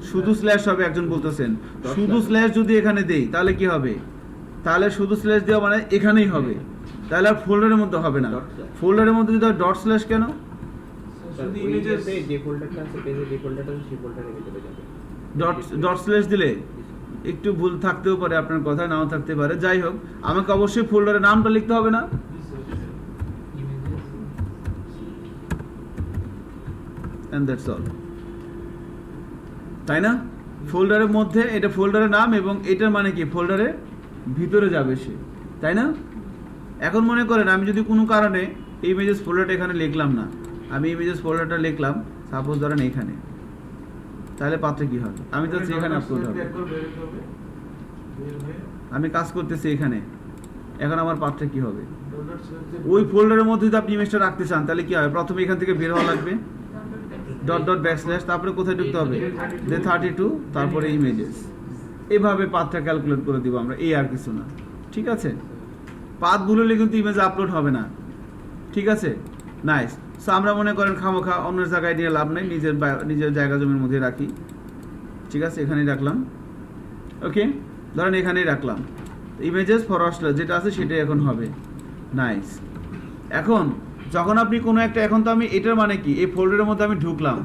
শুধু স্ল্যাশ হবে, একজন বলতেছেন শুধু স্ল্যাশ যদি এখানে দেই তাহলে কি হবে? তাহলে শুধু স্ল্যাশ দেওয়া মানে এখানেই হবে, তাহলে আর ফোল্ডারের মধ্যে হবে না। ফোল্ডারের মধ্যে দিতে ডট স্ল্যাশ কেন? So the images. যে ফোল্ডারটা আছে পেজে যে ফোল্ডারটা আছে সেই ফোল্ডারে চলে যাবে। ডট ডট স্ল্যাশ দিলে একটু ভুল থাকতেও পারে, আপনার কথা নাও থাকতে পারে, যাই হোক আমাকে অবশ্যই ফোল্ডারের নামটা লিখতে হবে না? এন্ড দ্যাটস অল, তাই না? ফোল্ডারের মধ্যে এটা ফোল্ডারের নাম এবং এটার মানে কি ফোল্ডারের ভিতরে যাবে সে, তাই না? এখন মনে করেন আমি যদি কোনো কারণে ইমেজেস ফোল্ডারটা এখানে লিখলাম না, আমি ইমেজেস ফোল্ডারটা লিখলাম সাপোজ ধরেন এখানে, তাহলে পাত্রে কি হবে? আমি তো এখানে আপলোড হবে, আমি কাজ করতেছি এখানে, এখন আমার পাত্রে কি হবে? ওই ফোল্ডারের মধ্যে যদি আপনি ইমেজটা রাখতে চান তাহলে কি হবে? প্রথমে এখান থেকে বের হওয়া লাগবে, ডট ডট ব্যাকস্ল্যাশ, তারপরে কোথায় ঢুকতে হবে? ডে 32, তারপরে ইমেজেস। এভাবে পাথটা ক্যালকুলেট করে দিব আমরা, এই আর কিছু না, ঠিক আছে? পাথ ভুললে কিন্তু ইমেজ আপলোড হবে না, ঠিক আছে? নাইস। সো আমরা মনে করেন খামোখা অন্য জায়গায় নিয়ে লাভ নেই, নিজের জায়গা জমির মধ্যে রাখি, ঠিক আছে? এখানেই রাখলাম, ওকে, ধরেন এখানেই রাখলাম, ইমেজেস ফরওয়ার্ড স্ল্যাশ যেটা আছে সেটাই এখন হবে। নাইস। এখন যখন আপনি কোনো একটা, এখন তো আমি এটার মানে কি এই ফোল্ডারের মধ্যে আমি ঢুকলাম,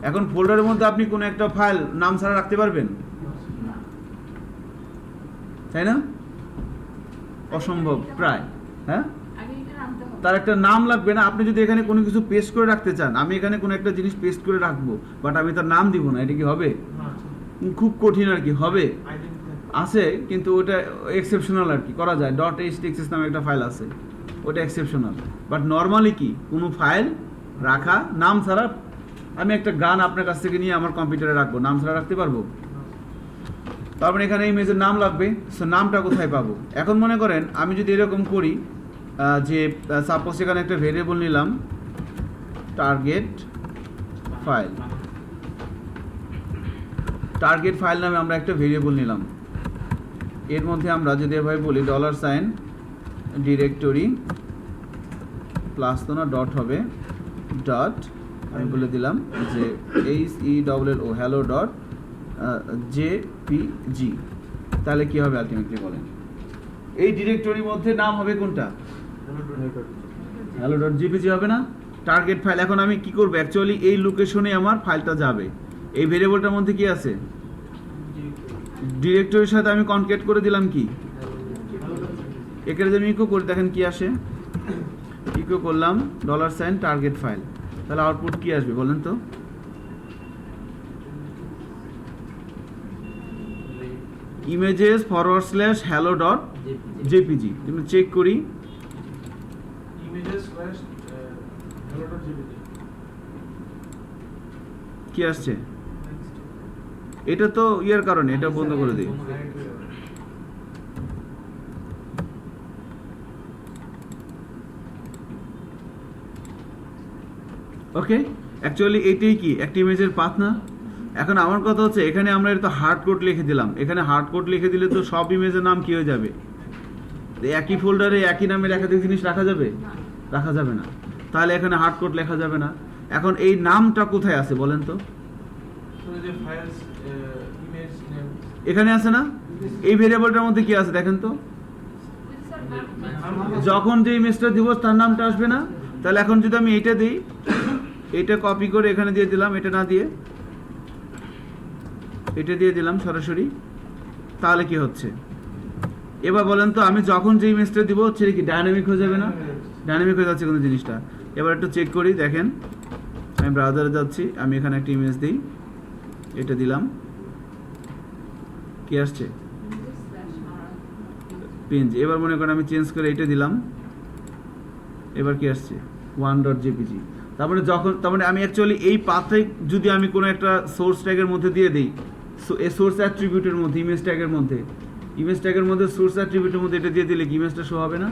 এখন ফোল্ডারের মধ্যে আপনি কোনো একটা ফাইল নাম ছাড়া রাখতে পারবেন? তাই না? অসম্ভব প্রায়, হ্যাঁ? আগে এটা নামতে হবে। তার একটা নাম লাগবে না? আপনি যদি এখানে কোনো কিছু পেস্ট করে রাখতে চান, আমি এখানে কোনো একটা জিনিস পেস্ট করে রাখবো, বাট আমি তার নাম দিব না, এটা কি হবে? খুব কঠিন আর কি, হবে আছে, কিন্তু ওটা এক্সেপশনাল আর কি, করা যায়। ডট এইচটিএক্সএস নামে একটা ফাইল আছে, ওটা এক্সেপশনাল, বাট নর্মালি কি কোনো ফাইল রাখা নাম ছাড়া, আমি একটা গান আপনার কাছ থেকে নিয়ে আমার কম্পিউটারে রাখবো, নাম ছাড়া রাখতে পারবো? তারপরে এখানে ইমেজের নাম লাগবে, সো নামটা কোথায় পাবো? এখন মনে করেন আমি যদি এরকম করি যে সাপোজ এখানে একটা ভেরিয়েবল নিলাম টার্গেট ফাইল, টার্গেট ফাইল নামে আমরা একটা ভেরিয়েবল নিলাম, এর মধ্যে আমরা যদি এভাবে বলি $, ডিরেক্টরি প্লাস তো না ডট হবে, ডট আমি বলে দিলাম যে HELLO হ্যালো ডট JPG, তাহলে কি হবে আলটিমেটলি বলেন? এই ডিরেক্টরির মধ্যে নাম হবে কোনটা? হ্যালো ডট JPG হবে না? Target file. এখন আমি কি করব? অ্যাকচুয়ালি এই লোকেশনে আমার ফাইলটা যাবে, এই ভেরিয়েবলটার মধ্যে কি আছে? ডিরেক্টরির সাথে আমি কনক্যাট করে দিলাম কি, এখানে যদি ইকো করে দেখেন কি আসে, ইকো করলাম $, টার্গেট ফাইল, তাহলে আউটপুট কি আসবে বলেন তো? Images forward slash hello dot JPG, তুমি চেক করি Images slash hello.jpg. কি আসছে। এটা তো ইয়ার কারণে এটা বন্ধ করে দিই। ওকে, অ্যাকচুয়ালি এটাই কি একটা ইমেজের পাথ না। এখন আমার কথা হচ্ছে এখানে আমরা এটা হার্ড কোড লিখে দিলাম, এখানে হার্ড কোড লিখে দিলে তো সব ইমেজের নাম কি হয়ে যাবে? একই ফোল্ডারে একই নামের একাধিক জিনিস রাখা যাবে? রাখা যাবে না, তাহলে এখানে হার্ড কোড লেখা যাবে না। এখন এই নামটা কোথায় আছে বলেন তো? So the files image name. এখানে আছে না? এই ভেরিয়েবলটার মধ্যে কি আছে দেখেন তো? যখন যে ইমেজটা দিব তার নামটা আসবে না? তাহলে এখন যদি আমি এইটা দিই, এটা কপি করে এখানে দিয়ে দিলাম, এটা না দিয়ে এটা দিয়ে দিলাম সরাসরি, তাহলে কি হচ্ছে? এবার বলেন তো আমি যখন যে ইমেজটা দিব হচ্ছে কি ডায়নামিক হয়ে যাবে না? ডায়নামিক হয়ে যাচ্ছে কোনো জিনিসটা। এবার একটু চেক করি, দেখেন আমি ব্রাউজারে যাচ্ছি, আমি এখানে একটা ইমেজ দিই, এটা দিলাম, কি আসছে? পেঞ্জ। এবার মনে করেন আমি চেঞ্জ করে এটা দিলাম, এবার কি আসছে? 1.jpg। তারপরে যখন আমি অ্যাকচুয়ালি এই পাথটাই যদি আমি কোনো একটা সোর্স ট্যাগের মধ্যে দিয়ে দিই, এই সোর্স অ্যাট্রিবিউটের মধ্যে ইমেজ ট্যাগের মধ্যে সোর্স অ্যাট্রিবিউটের মধ্যে এটা দিয়ে দিলে কি ইমেজটা শো হবে না?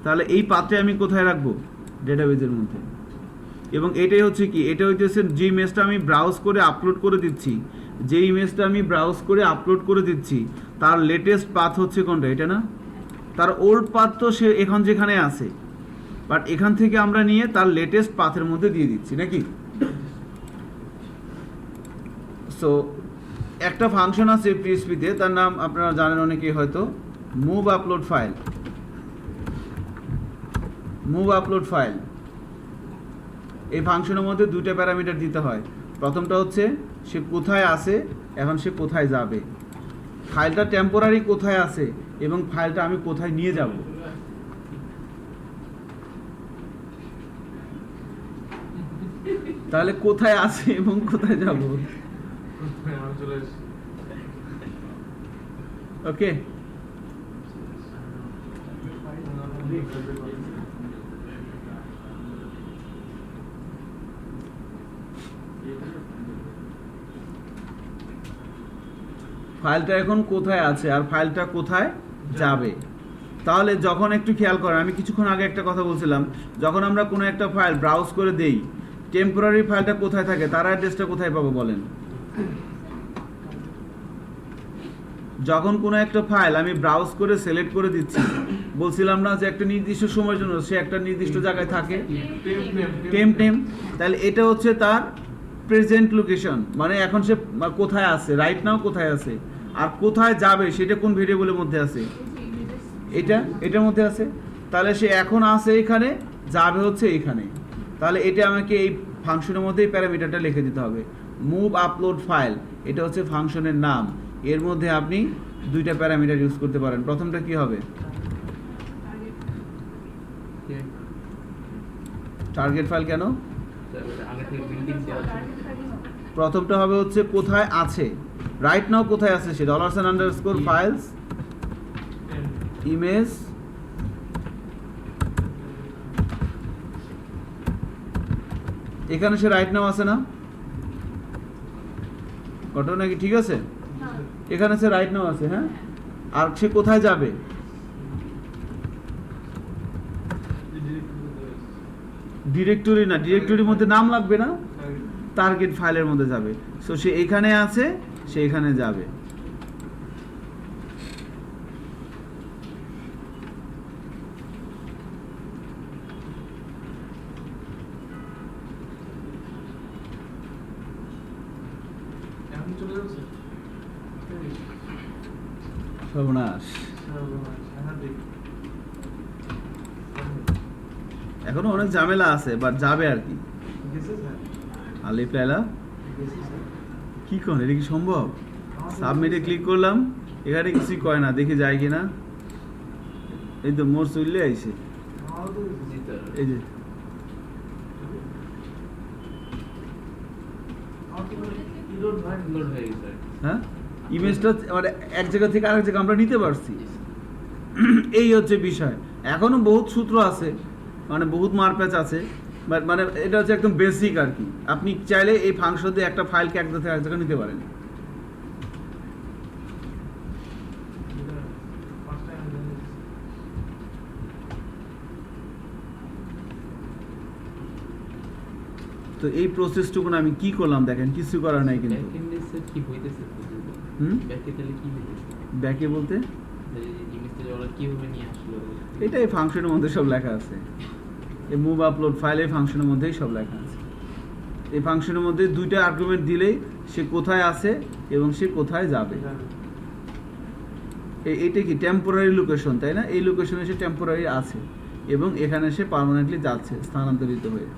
তাহলে এই পাথটা আমি কোথায় রাখবো? ডেটাবেজের মধ্যে। এবং এটাই হচ্ছে কি, এটা হইতেছে যে ইমেজটা আমি ব্রাউজ করে আপলোড করে দিচ্ছি, যে ইমেজটা আমি ব্রাউজ করে আপলোড করে দিচ্ছি তার লেটেস্ট পাথ হচ্ছে কোনটা, এটা না? তার ওল্ড পাথ তো সে এখন যেখানে আছে, বাট এখান থেকে আমরা নিয়ে তার লেটেস্ট পাথের মধ্যে দিয়ে দিচ্ছি নাকি? সো একটা ফাংশন আছে পিএইচপিতে, তার নাম আপনারা জানেন অনেকেই হয়তো, move upload file. Move upload file এই ফাংশনের মধ্যে দুইটা প্যারামিটার দিতে হয়। প্রথমটা হচ্ছে সে কোথায় আছে, এখন সে কোথায় যাবে, ফাইলটা টেম্পোরারি কোথায় আছে এবং ফাইলটা আমি কোথায় নিয়ে যাব। তাহলে কোথায় আছে এবং কোথায় যাব, আমি চলে এসেছি। ওকে? ফাইলটা এখন কোথায় আছে আর ফাইলটা কোথায় যাবে। তাহলে যখন একটু খেয়াল করেন, আমি কিছুক্ষণ আগে একটা কথা বলছিলাম, যখন আমরা কোনো একটা ফাইল ব্রাউজ করে দেই, টেম্পোরারি ফাইলটা কোথায় থাকে, তার অ্যাড্রেসটা কোথায় পাবো বলেন? যখন কোনো একটা ফাইল আমি ব্রাউজ করে সিলেক্ট করে দিচ্ছি, বলছিলাম না যে একটা নির্দিষ্ট সময়ের জন্য সে একটা নির্দিষ্ট জায়গায় থাকে, টেম্প নেম, তাহলে এটা হচ্ছে তার প্রেজেন্ট লোকেশন, মানে এখন সে কোথায় আছে, রাইট নাও কোথায় আছে, আর কোথায় যাবে সেটা কোন ভেরিয়েবলের মধ্যে আছে, এটার মধ্যে আছে। তাহলে সে এখন আছে এখানে, যাবে হচ্ছে এখানে। তাহলে এটা আমাকে এই ফাংশনের মধ্যেই প্যারামিটারটা লিখে দিতে হবে। মুভ আপলোড ফাইল এটা হচ্ছে ফাংশনের নাম, এর মধ্যে আপনি দুইটা প্যারামিটার ইউজ করতে পারেন। প্রথমটা কি হবে? Target file. কেন? আগে থেকে বিল্ডিং দেওয়া আছে। প্রথমটা হবে হচ্ছে কোথায় আছে, রাইট নাও কোথায় আছে সে, $_ ফাইলস ইমেজ এখানে সে রাইট নাও আছে না, ঘটনা নাকি ঠিক আছে? এখানে সে রাইট নাও আছে, হ্যাঁ। আর সে কোথায় যাবে? ডিরেক্টরি না, ডিরেক্টরির মধ্যে নাম লাগবে না, টার্গেট ফাইলের মধ্যে যাবে। সো সে এখানে আছে, সে এখানে যাবে। এখন চলে যাচ্ছে। সর্বনাশ, এখনো অনেক ঝামেলা আছে, বাট যাবে আর কি। আলিফ লাইলা কি কোন, এটা কি সম্ভব? সাবমিটে ক্লিক করলাম, এখানে কিছুই কয় না, দেখি যায় কিনা। এই তো মোর চললে আইছে, এই যে লোড হয়ে গেছে। হ্যাঁ, ইমেজটা মানে এক জায়গা থেকে আরেক জায়গা আমরা নিতে পারছি। এই হচ্ছে বিষয়। এখনো বহুত সূত্র আছে, মানে বহুত মারপ্যাচ আছে, বাট মানে এটা হচ্ছে একদম বেসিক আর কি। আপনি চাইলে এই ফাংশন দিয়ে একটা ফাইলকে এক জায়গা থেকে এক জায়গায় নিতে পারেন। তো এই প্রসেসটুকু আমি কি করলাম দেখেন, কিছু করার নাই কিন্তু। ব্যাকএন্ডে কি হইতেছে? ব্যাকে তাহলে কি হইতেছে? ব্যাকে বলতে জিনিসটা ওরা কিভাবে নিয়ে আসলো? এটা এই ফাংশনের মধ্যে সব লেখা আছে। এই মুভ আপলোড ফাইল এই ফাংশনের মধ্যেই সব লেখা আছে। এই ফাংশনের মধ্যে দুইটা আর্গুমেন্ট দিলেই সে কোথায় আছে এবং সে কোথায় যাবে। এইটা কি টেম্পোরারি লোকেশন, তাই না? এই লোকেশনে সে টেম্পোরারি আছে এবং এখানে সে পার্মানেন্টলি যাচ্ছে, স্থানান্তরিত হয়ে।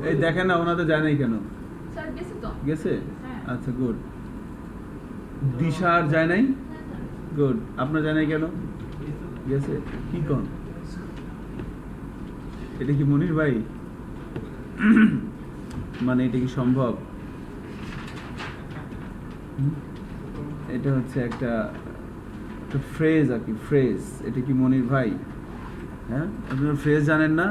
এই দেখেন না, ওনাদের যায় নাই কেন? স্যার গেছে তো? গেছে? হ্যাঁ। আচ্ছা, গুড। দিশার যায় নাই? গুড। আপনার যায় নাই কেন? গেছে। কি কোন, এটা কি মনির ভাই? মানে এটা কি সম্ভব? এটা হচ্ছে একটা ফ্রেজ আর কি, ফ্রেজ। এটা কি মনির ভাই? হ্যাঁ, আপনারা ফ্রেজ জানেন না?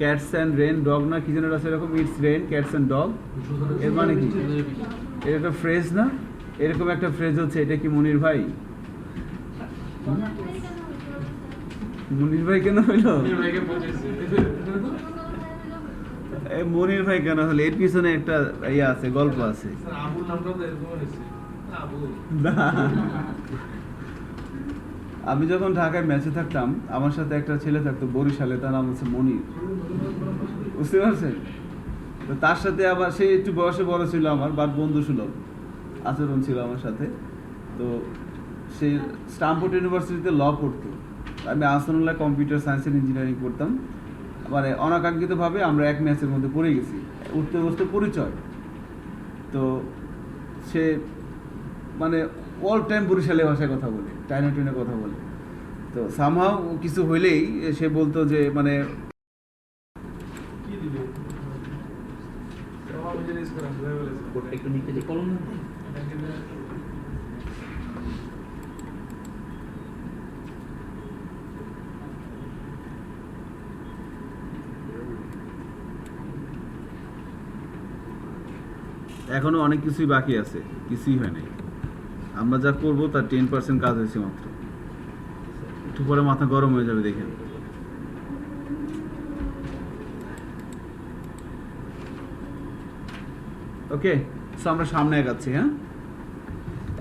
ক্যাটস অ্যান্ড রেন ডগ না কি যেন আছে এরকম, it's rain cats and dog, এর মানে কি? এটা একটা ফ্রেজ না? এরকম একটা ফ্রেজ হচ্ছে, এটা কি মনির ভাই? মনির ভাই কেন হইলো? এই ভাইকে পৌঁছেছে। এই মনির ভাই কেন হলো? এর পিছনে একটা ইয়ে আছে, গল্প আছে। স্যার, আবুর নামটা তো এরকম হয়েছে। আবু। না। আমি যখন ঢাকায় ম্যাচে থাকতাম, আমার সাথে একটা ছেলে থাকতো বরিশালে, তার নাম হচ্ছে মনির। বুঝতে পারছেন? তো তার সাথে আবার সে একটু বয়সে বড় ছিল আমার, বাট বন্ধু সুলভ আচরণ ছিল আমার সাথে। তো সে স্টামফোর্ড ইউনিভার্সিটিতে ল পড়তো, আমি আসনুল্লাহ কম্পিউটার সায়েন্স অ্যান্ড ইঞ্জিনিয়ারিং পড়তাম। মানে অনাকাঙ্ক্ষিতভাবে আমরা এক ম্যাচের মধ্যে পড়ে গেছি, উঠতে বসতে পরিচয়। তো সে মানে অল টাইম বরিশালী ভাষায় কথা বলে, টাইনে টুইনে কথা বলে। তো সামহাও কিছু হইলেই সে বলতো যে মানে কি দিবে? সবাই বুঝে রিস্ক করা বুঝে বলেছে। কোডটা একটু নিতে যে কলম না এটা কিন্তু এখনো অনেক কিছুই বাকি আছে, কিছুই হয় নাই। আমরা যা করবো তার 10% কাজ হয়েছে মাত্র। একটু পরে মাথা গরম হয়ে যাবে দেখেন। ওকে, সো আমরা সামনে এগাচ্ছি। হ্যাঁ,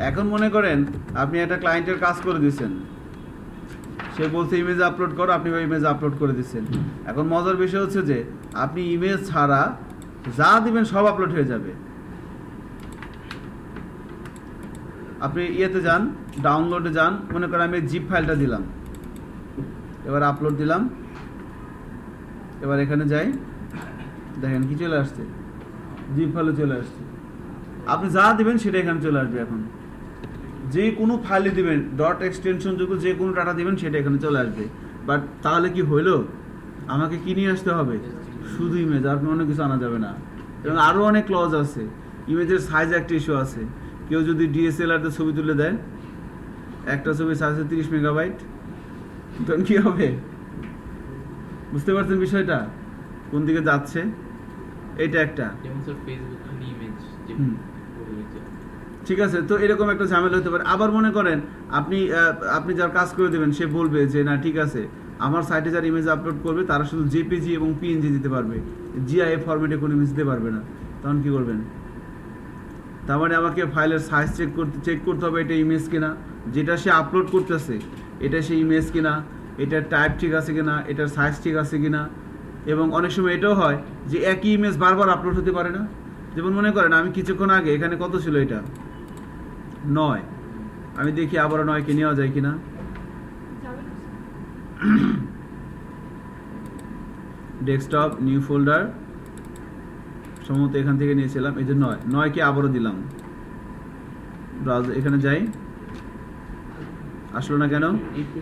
এখন মনে করেন আপনি একটা ক্লায়েন্টের কাজ করে দিচ্ছেন, সে বলছে ইমেজ আপলোড করো, আপনি ইমেজ আপলোড করে দিচ্ছেন। এখন মজার বিষয় হচ্ছে যে আপনি ইমেজ ছাড়া যা দিবেন সব আপলোড হয়ে যাবে। আপনি ইয়েতে যান, ডাউনলোডে যান, মনে করেন আমি জিপ ফাইলটা দিলাম, এবার আপলোড দিলাম, এবার এখানে যাই, দেখেন কি চলে আসছে, জিপ ফাইলে চলে আসছে। আপনি যা দিবেন সেটা এখানে চলে আসবে। এখন যে কোনো ফাইলে দিবেন, ডট এক্সটেনশন যুক্ত যে কোনো ডাটা দিবেন সেটা এখানে চলে আসবে। বাট তাহলে কি হইলো, আমাকে কি নিয়ে আসতে হবে? শুধু ইমেজ, আর অনেক কিছু আনা যাবে না। এবং আরও অনেক ক্লজ আছে। ইমেজের সাইজ একটা ইস্যু আছে। কেউ যদি ডিএসএলআরতে ছবি তুলে দেয়, একটা ছবি সাইজ 30 মেগাবাইট, তখন কী হবে? বুঝতে পারছেন বিষয়টা কোন দিকে যাচ্ছে? এটা একটা যেমন স্যার ফেসবুক ইমেজ যে হুম। করে দিচ্ছে। ঠিক আছে, তো এরকম একটা ঝামেলা হতে পারে। আবার মনে করেন আপনি যার কাজ করে দেবেন, সে বলবে যে না ঠিক আছে, আমার সাইটে যারা ইমেজ আপলোড করবে তারা শুধু জেপিজি এবং পিএনজি দিতে পারবে, জিআইএফ ফরম্যাটে কোনো ইমেজ দিতে পারবে না। তখন কি করবেন? তার মানে আমাকে ফাইলের সাইজ চেক করতে হবে, এটা ইমেজ কিনা, যেটা সে আপলোড করতেছে এটা সে ইমেজ কিনা, এটার টাইপ ঠিক আছে কিনা, এটার সাইজ ঠিক আছে কিনা। এবং অনেক সময় এটাও হয় যে একই ইমেজ বারবার আপলোড হতে পারে না। যেমন মনে করেন আমি কিছুক্ষণ আগে এখানে কত ছিল, এটা 9, আমি দেখি আবার 9কে নেওয়া যায় কিনা। যাবে না। ডেস্কটপ, নিউ ফোল্ডার, সম্ভবত এখান থেকে নিয়েছিলাম, এই যে 9কে আবারও দিলাম, ব্রাউজার এখানে যাই, আসলো না কেন? এই যে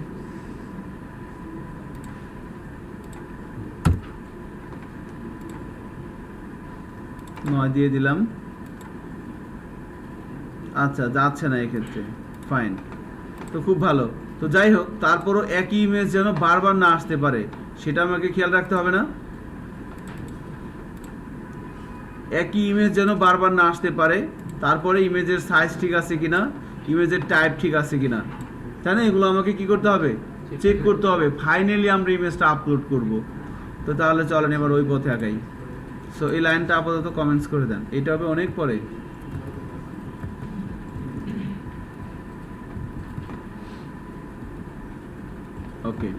9 দিয়ে দিলাম, আচ্ছা যাচ্ছে না এক্ষেত্রে, ফাইন, তো খুব ভালো। তো যাই হোক, তারপরও একই ইমেজ যেন বারবার না আসতে পারে সেটা আমাকে খেয়াল রাখতে হবে না? একই ইমেজ যেন বারবার না আসতে পারে, তারপরে ইমেজের সাইজ ঠিক আছে কিনা, ইমেজের টাইপ ঠিক আছে কিনা, তাই না? এগুলো আমাকে কি করতে হবে? চেক করতে হবে। ফাইনালি আমরা ইমেজটা আপলোড করব। তো তাহলে চলেন এবার ওই পথে আগাই। সো এই লাইনটা আপাতত কমেন্টস করে দেন, এটা হবে অনেক পরে। ওকে,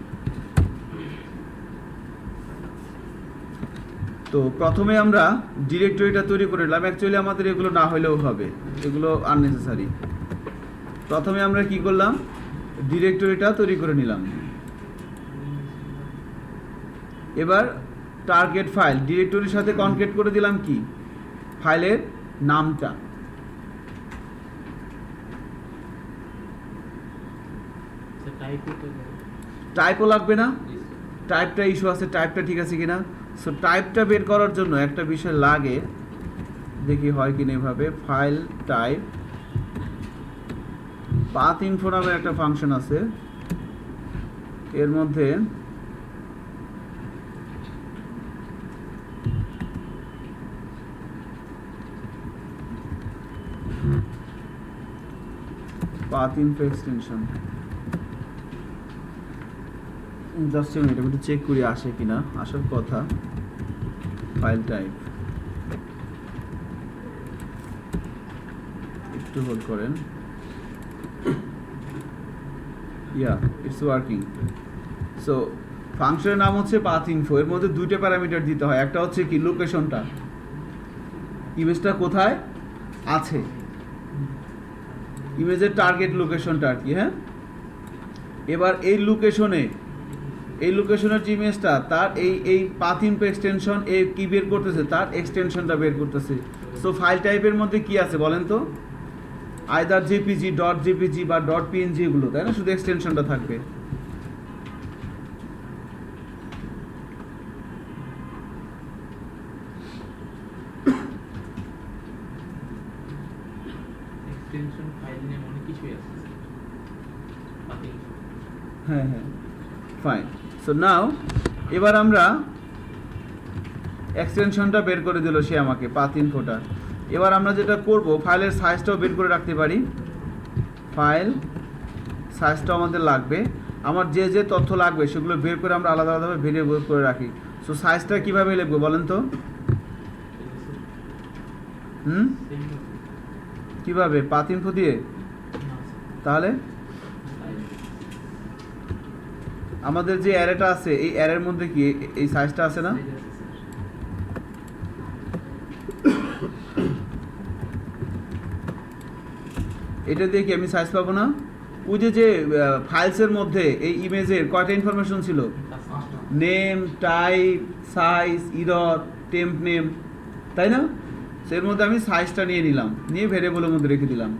তো প্রথমে আমরা ডিরেক্টরিটা তৈরি করে নিলাম। অ্যাকচুয়ালি আমাদের এগুলো না হলেও হবে, এগুলো আননেসেসারি। প্রথমে আমরা কি করলাম, ডিরেক্টরিটা তৈরি করে নিলাম। এবার টার্গেট ফাইল ডিরেক্টরির সাথে কনকেট করে দিলাম কি, ফাইলের নামটা। স্যার টাইপ করতে টাইপও লাগবে না, টাইপটা ইস্যু আছে, টাইপটা ঠিক আছে কিনা। সো টাইপটা বের করার জন্য একটা বিষয় লাগে, দেখি হয় কিনা এভাবে, ফাইল টাইপ, পাথ ইনফো নামের একটা ফাংশন আছে, এর মধ্যে path info extension, just minute, আমি একটু চেক করি আসে কিনা, আসার কথা। ফাইল টাইপ, একটু হোল্ড করেন। ইয়া, ইটস ওয়ার্কিং। সো ফাংশনের নাম হচ্ছে পাথ ইনফো। এর মধ্যে দুইটা প্যারামিটার দিতে হয়, একটা হচ্ছে কি লোকেশনটা, ইমেজটা কোথায় আছে, ইমেজের টার্গেট লোকেশনটা আর কি। হ্যাঁ, এবার এই লোকেশনের যে ইমেজটা, তার এই পাথ ইনফো এক্সটেনশন কি বের করতেছে, তার এক্সটেনশনটা বের করতেছে। সো ফাইল টাইপের মধ্যে কি আছে বলেন তো, আইদার জেপিজি, ডট জেপিজি বা ডট পিএনজি, এগুলো, তাই না? শুধু এক্সটেনশনটা থাকবে। এক্সটেনশন ফাইল নেম অনেক কিছুই আছে পাতি হ্যাঁ হ্যাঁ, ফাইন। সো নাও এবার আমরা এক্সটেনশনটা বের করে দিল সে আমাকে, পাথ ইনফোটা। এবার আমরা যেটা করব, ফাইলের সাইজটাও বের করে রাখতে পারি। ফাইল সাইজটাও আমাদের লাগবে, আমার যে যে তথ্য লাগবে সেগুলো বের করে আমরা আলাদা আলাদাভাবে ভেরিয়েবল করে রাখি। সো সাইজটা কীভাবে লিখবো বলেন তো? কিভাবে? পাথ ইনফো দিয়ে? তাহলে আমাদের যে অ্যারেটা আছে, এই অ্যারের মধ্যে কি এই সাইজটা আছে না? এটা দিয়ে কি আমি সাইজ পাবো না? ওই যে ফাইলসের মধ্যে এই ইমেজের কয়টা ইনফরমেশন ছিল? Name, type, size, error, temp name, তাই না? এর মধ্যে আমি সাইজটা নিয়ে নিলাম, নিয়ে ভেরিয়েবলের মধ্যে রেখে দিলাম।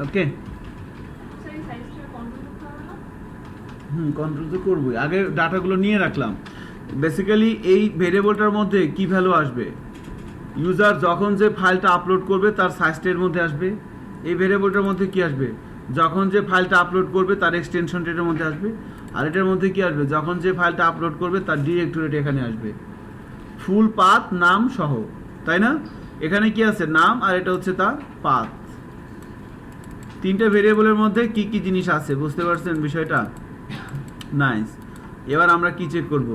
ওকে, সেই সাইজটা কন্ট্রোল করতে হবে না? কন্ট্রোল তো করবোই। আগে ডাটাগুলো নিয়ে রাখলাম। বেসিক্যালি এই ভেরিয়েবলটার মধ্যে কি ভ্যালু আসবে, ইউজার যখন যে ফাইলটা আপলোড করবে তার সাইজটা এর মধ্যে আসবে। এই ভেরিয়েবলটার মধ্যে কি আসবে, যখন যে ফাইলটা আপলোড করবে তার এক্সটেনশনটা এটার মধ্যে আসবে। আর এটার মধ্যে কি আসবে, যখন যে ফাইলটা আপলোড করবে তার ডিরেক্টরিটা এখানে আসবে, ফুল পাথ নাম সহ, তাই না? এখানে কি আছে, নাম, আর এটা হচ্ছে তার পাথ। তিনটে ভেরিয়েবলের মধ্যে কি কি জিনিস আছে, বুঝতে পারছেন বিষয়টা? নাইস। এবার আমরা কি চেক করব,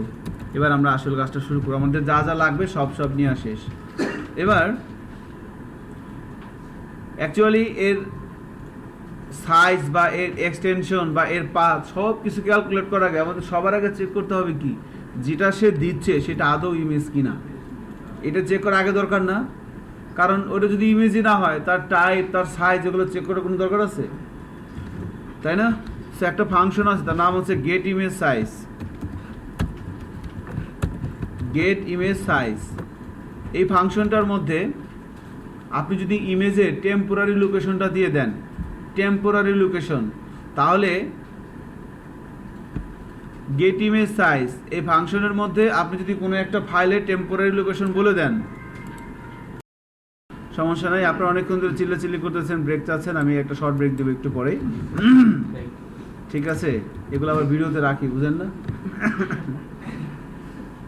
এবার আমরা আসল কাজটা শুরু করব। আমাদের যা যা লাগবে সব নিয়ে শেষ। এবার অ্যাকচুয়ালি এর সাইজ বা এর এক্সটেনশন বা এর পাথ সব কিছু ক্যালকুলেট করার আগে আমাদের সবার আগে চেক করতে হবে কি, যেটা সে দিচ্ছে সেটা আদৌ ইমেজ কিনা। এটা চেক করার আগে দরকার না, কারণ ওটা যদি ইমেজই না হয়, তার টাইপ, তার সাইজ, এগুলো চেক করার কোনো দরকার আছে? তাই না? সে একটা ফাংশন আছে, তার নাম হচ্ছে get image size. Get image size এই ফাংশনটার মধ্যে আপনি যদি ইমেজের টেম্পোরারি লোকেশনটা দিয়ে দেন, টেম্পোরারি লোকেশন, তাহলে গেট ইমেজ সাইজ এই ফাংশনের মধ্যে আপনি যদি কোনো একটা ফাইলের টেম্পোরারি লোকেশন বলে দেন, সমস্যা নাই। আপনারা অনেকক্ষণ ধরে চিল্লাচিল্লি করতেছেন, ব্রেক চাচ্ছেন, আমি একটা শর্ট ব্রেক দেবো একটু পরে, ঠিক আছে? এগুলো আবার ভিডিওতে রাখি, বুঝেন না?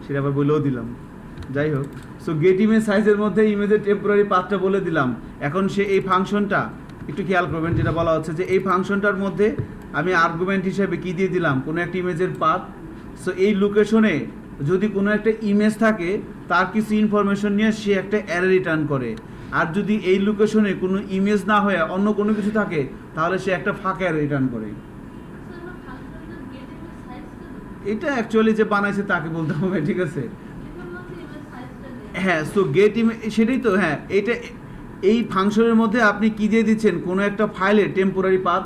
সেটা আবার বলেও দিলাম। যাই হোক, সো গেট ইমেজ সাইজের মধ্যে ইমেজের টেম্পোরারি পাথটা বলে দিলাম। এখন সে এই ফাংশনটা একটু খেয়াল করবেন, যেটা বলা হচ্ছে যে এই ফাংশনটার মধ্যে আমি আর্গুমেন্ট হিসেবে কি দিয়ে দিলাম, কোনো একটা ইমেজের পাথ। সো এই লোকেশনে যদি কোনো একটা ইমেজ থাকে তার কিছু ইনফরমেশন নিয়ে সে একটা অ্যারে রিটার্ন করে। আর যদি এই লোকেশনে কোনো ইমেজ না হয়ে অন্য কোনো কিছু থাকে তাহলে সে একটা ফাঁকা অ্যারে রিটার্ন করে। এটা অ্যাকচুয়ালি যে বানাইছে তাকে বলতে হবে, ঠিক আছে? হ্যাঁ, সো গেট ইমেজ, সেটাই তো। হ্যাঁ, এটা এই ফাংশনের মধ্যে আপনি কি দিয়ে দিচ্ছেন, কোনো একটা ফাইলে টেম্পোরারি পাথ,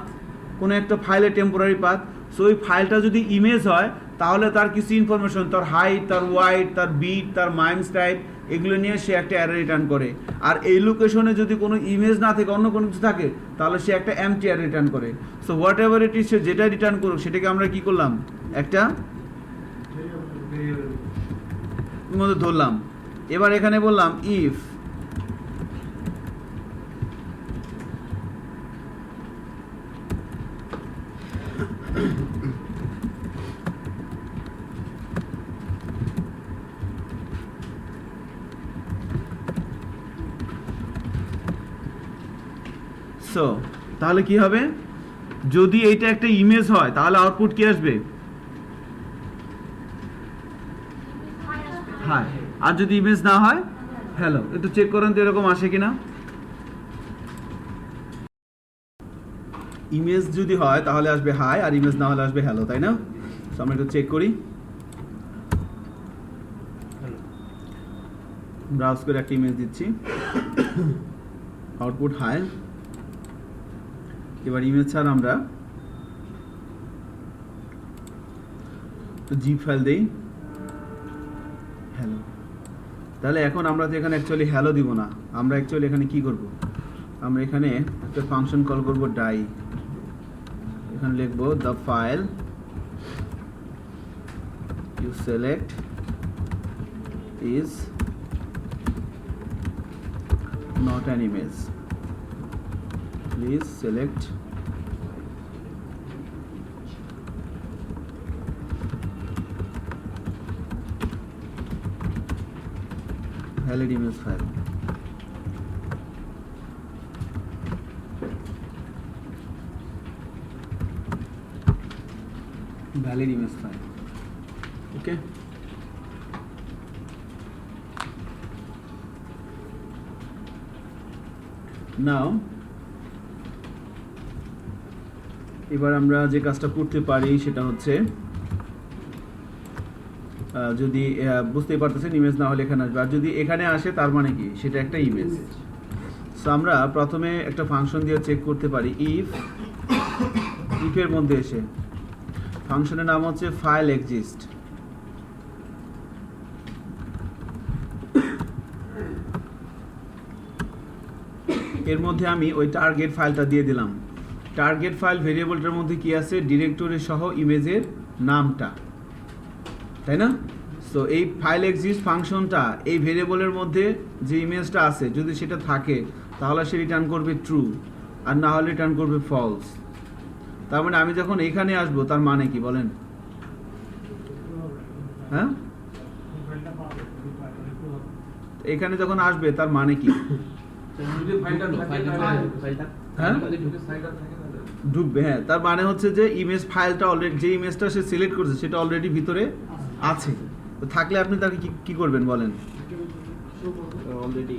কোনো একটা ফাইলে টেম্পোরারি পাথ। সো ওই ফাইলটা যদি ইমেজ হয় তাহলে তার কিছু ইনফরমেশন, তার হাইট, তার ওয়াইড, তার বিট, তার মাইন্স টাইপ, এগুলো নিয়ে সে একটা অ্যারে রিটার্ন করে। আর এই লোকেশনে যদি কোনো ইমেজ না থাকে, অন্য কোনো কিছু থাকে, তাহলে সে একটা এমটি অ্যারে রিটার্ন করে। So whatever it is, সে যেটা রিটার্ন করুক সেটাকে আমরা কি করলাম, একটা মধ্যে ধরলাম। এবার এখানে বললাম ইফ সো তাহলে কি হবে, যদি এইটা একটা ইমেজ হয় তাহলে আউটপুট কি আসবে, হাই। আর যদি ইমেজ না হয় হ্যালো। একটু চেক করেন তো এরকম আসে কিনা। ইমেজ যদি হয় তাহলে আসবে হাই, আর ইমেজ না হলে আসবে হ্যালো, তাই না? তো আমরা একটু চেক করি, ব্রাউজ করে একটা ইমেজ দিচ্ছি, আউটপুট হাই। এবার ইমেজ ছাড়া আমরা জিপ ফাইল দেই, হ্যালো। তাহলে এখন আমরা তো এখানে অ্যাকচুয়ালি হ্যালো দিব না, আমরা অ্যাকচুয়ালি এখানে কি করব, আমরা এখানে একটা ফাংশন কল করব ডাই। এখানে লিখব the file you select is not an image, please select valid image file. Valid image file. Okay. নাও এবার আমরা যে কাজটা করতে পারি সেটা হচ্ছে, যদি বুঝতেই পারতেছেন ইমেজ না হলে এখানে আসবে, আর যদি এখানে আসে তার মানে কি, সেটা একটা ইমেজ। সো আমরা প্রথমে একটা ফাংশন দিয়ে চেক করতে পারি, ইফের মধ্যে এসে ফাংশনের নাম হচ্ছে ফাইল এক্সিস্ট। এর মধ্যে আমি ওই টার্গেট ফাইলটা দিয়ে দিলাম। টার্গেট ফাইল ভেরিয়েবলটার মধ্যে কি আছে, ডিরেক্টরি সহ ইমেজের নামটা, তাই না? সো এই ফাইল এক্সিস্ট ফাংশনটা এই ভেরিয়েবলের মধ্যে যে ইমেজটা আছে যদি সেটা থাকে তাহলে সে রিটার্ন করবে ট্রু, আর না হলে রিটার্ন করবে ফলস। তার মানে আমি যখন এখানে আসবো তার মানে কি বলেন, হ্যাঁ? এখানে যখন আসবে তার মানে কি, যদি ফাইলটা থাকে তাহলে হ্যাঁ যদি সাইডটা থাকে তাহলে ঢুকবে। হ্যাঁ, তার মানে হচ্ছে যে ইমেজ ফাইলটা অলরেডি, যে ইমেজটা সে সিলেক্ট করছে সেটা অলরেডি ভিতরে আছে। তো থাকলে আপনি তাকে কি করবেন বলেন, অলরেডি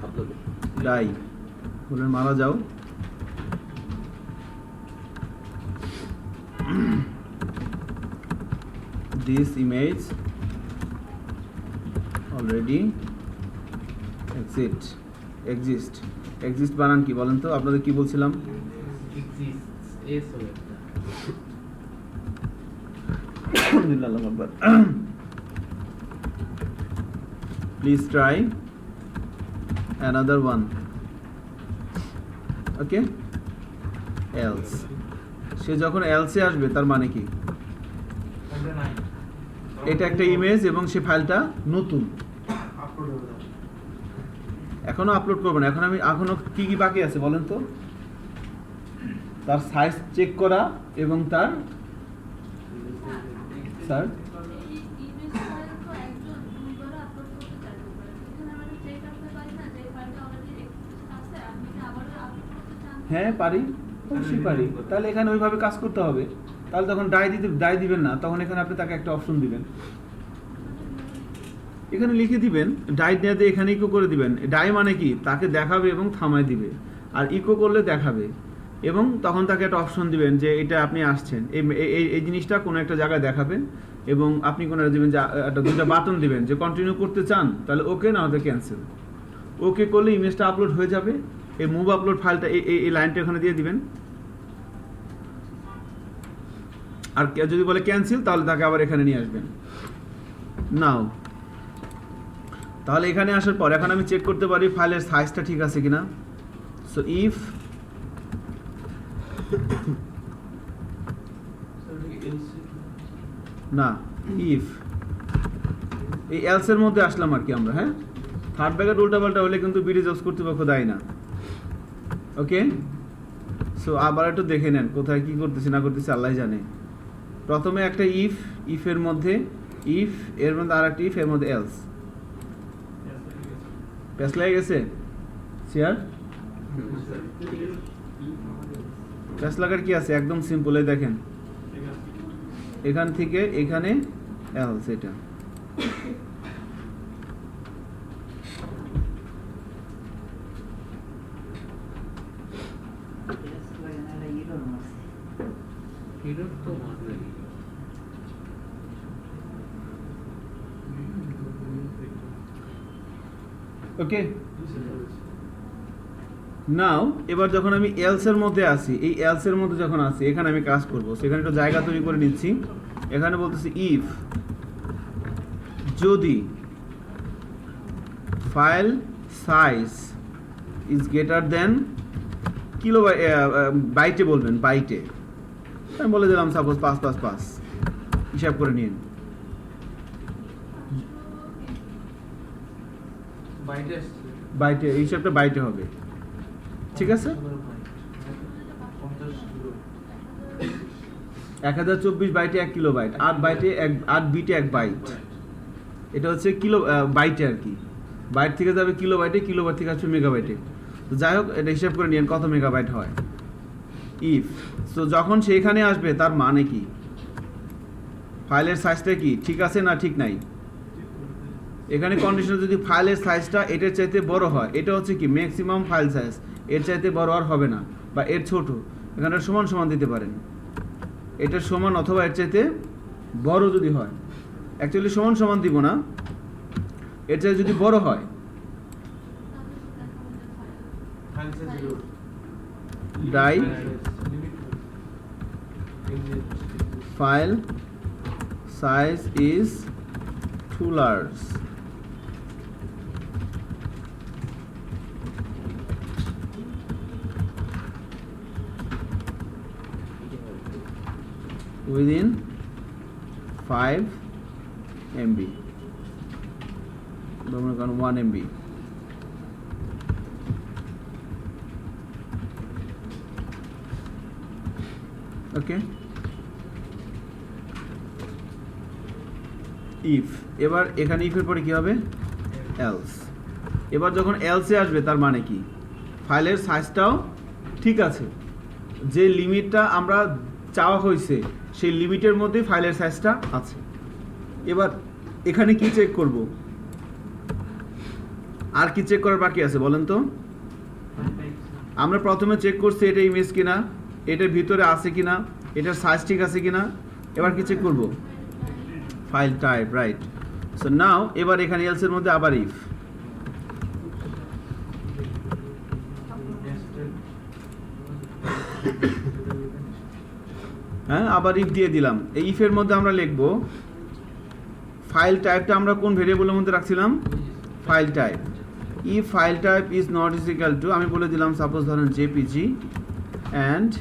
আপলোড ডাই বলেন, মারা যাও। দিস ইমেজ অলরেডি এক্সিস্ট বানান কি বলেন তো, আপনাদের কি বলছিলাম, এক্সিস্টস এস হবে আলহামদুলিল্লাহ আকবার। Please try another one, okay. Else, সে যখন এলসে আসবে তার মানে কি, ফাইলটা নাই, এটা একটা ইমেজ এবং সে ফাইলটা নতুন, আপলোড হবে না। এখনো আপলোড করবো না। এখনো কি কি বাকি আছে বলেন তো, তার সাইজ চেক করা এবং তার স্যার এই ইমেজ ফাইল তো একজন দুইবার আপলোড করতে চাইতে পারে, এখানে আমরা চেক করতে পারি না যে ফাইলটা অলরেডি এক্সিস্ট আছে, আপনি কি আবার আপলোড করতে চান? হ্যাঁ পারি, অবশ্যই পারি। তাহলে এখানে ওইভাবে কাজ করতে হবে। তাহলে তখন ডাই দিবেন না, তখন এখানে আপনি তাকে একটা অপশন দিবেন, এখানে লিখে দিবেন ডাই দেওয়াতে এখানে ইকো করে দিবেন। ডাই মানে কি, তাকে দেখাবে এবং থামায় দিবে, আর ইকো করলে দেখাবে, এবং তখন তাকে একটা অপশন দিবেন যে এটা আপনি আসছেন, এই জিনিসটা কোনো একটা জায়গায় দেখাবেন, এবং আপনি কোনো দিবেন যে একটা দুইটা বাটন দিবেন যে কন্টিনিউ করতে চান তাহলে ওকে, না হলে ক্যান্সেল। ওকে করলে ইমেজটা আপলোড হয়ে যাবে, এই মুভ আপলোড ফাইলটা এই লাইনটা এখানে দিয়ে দিবেন, আর যদি বলে ক্যান্সেল তাহলে তাকে আবার এখানে নিয়ে আসবেন। নাও তাহলে এখানে আসার পর এখন আমি চেক করতে পারি ফাইলের সাইজটা ঠিক আছে কিনা। সো ইফ না, ইফ এই এলস এর মধ্যে আসলাম আর কি আমরা, হ্যাঁ, থার্ড ব্র্যাকেট উল্টাপাল্টা হলে কিন্তু বিডি জবস কর্তৃপক্ষ দেয় না, ওকে। সো আবার একটু দেখে নেন কোথায় কি করতেছি না করতেছি আল্লাহ জানে। প্রথমে একটা ইফের মধ্যে ইফ, এর মধ্যে আর একটা ইফ, এর মধ্যে এলস। প্যাস লেগে গেছে, শেয়ার প্লাস লাগার কি আছে? একদম সিম্পল, এই দেখেন এখান থেকে এখানে এলস, এটা এরর তো মারবে ওকে। নাও এবার যখন আমি এলস এর মধ্যে আসি, এই এলস এর মধ্যে যখন আসি, এখানে আমি কাজ করব, সেখানে একটু জায়গা তৈরি করে নিচ্ছি। এখানে বলতেছি ইফ যদি file size is greater than kilo বাইটে বলবেন, বাইটে আমি বলে দিলাম সাপোজ 555, হিসাব করে নিন। বাইটে আসছে। বাইটে, এই হিসাবটা বাইটে হবে, ঠিক আছে? 50 কিলো। 1024 বাইটে 1 কিলোবাইট, 8 বাইটে 8 বিটে 1 বাইট, এটা হচ্ছে কিলো বাইটে আর কি। বাইট থেকে যাবে কিলোবাইটে, কিলোবাইট থেকে আসবে মেগাবাইটে। তো যাই হোক, এটা হিসাব করে নিন কত মেগাবাইট হয়। ইফ সো যখন সেখানে আসবে তার মানে কি? ফাইলের সাইজটা কি ঠিক আছে না ঠিক নাই? এখানে কন্ডিশন যদি ফাইলের সাইজটা এটার চাইতে বড় হয়, এটা হচ্ছে কি ম্যাক্সিমাম ফাইল সাইজ, এর চাইতে বড় আর হবে না, বা এর ছোট, এখানে সমান সমান দিতে পারেন। এটার সমান অথবা এর চাইতে বড় যদি হয়, অ্যাকচুয়ালি সমান সমান দিব না, এর চাইতে যদি বড় হয়, file size 0 die limit file size is too large. Within 5 MB, 1 MB. Okay. If, এবার এখানে ইফের পরে কি হবে? এলস। এবার যখন এলসে আসবে তার মানে কি? ফাইলের সাইজটাও ঠিক আছে, যে লিমিটটা আমরা চাওয়া হয়েছে সেই লিমিটের মধ্যে ফাইলের সাইজটা আছে। এবার এখানে কি চেক করব? আর কি চেক করার বাকি আছে বলেন তো? আমরা প্রথমে চেক করছি এটা ইমেজ কিনা, এটার ভিতরে আছে কিনা, এটার সাইজ ঠিক আছে কিনা। এবার কি চেক করব? File type, right. So now এবার এখানে এলস এর মধ্যে আবার ইফ, হ্যাঁ আবার ইফ দিয়ে দিলাম। এই ইফের মধ্যে আমরা লিখব ফাইল টাইপটা আমরা কোন ভেরিয়েবলের মধ্যে রাখছিলাম? File type. If file type is not is equal to, আমি বলে দিলাম সাপোজ ধরেন JPG, and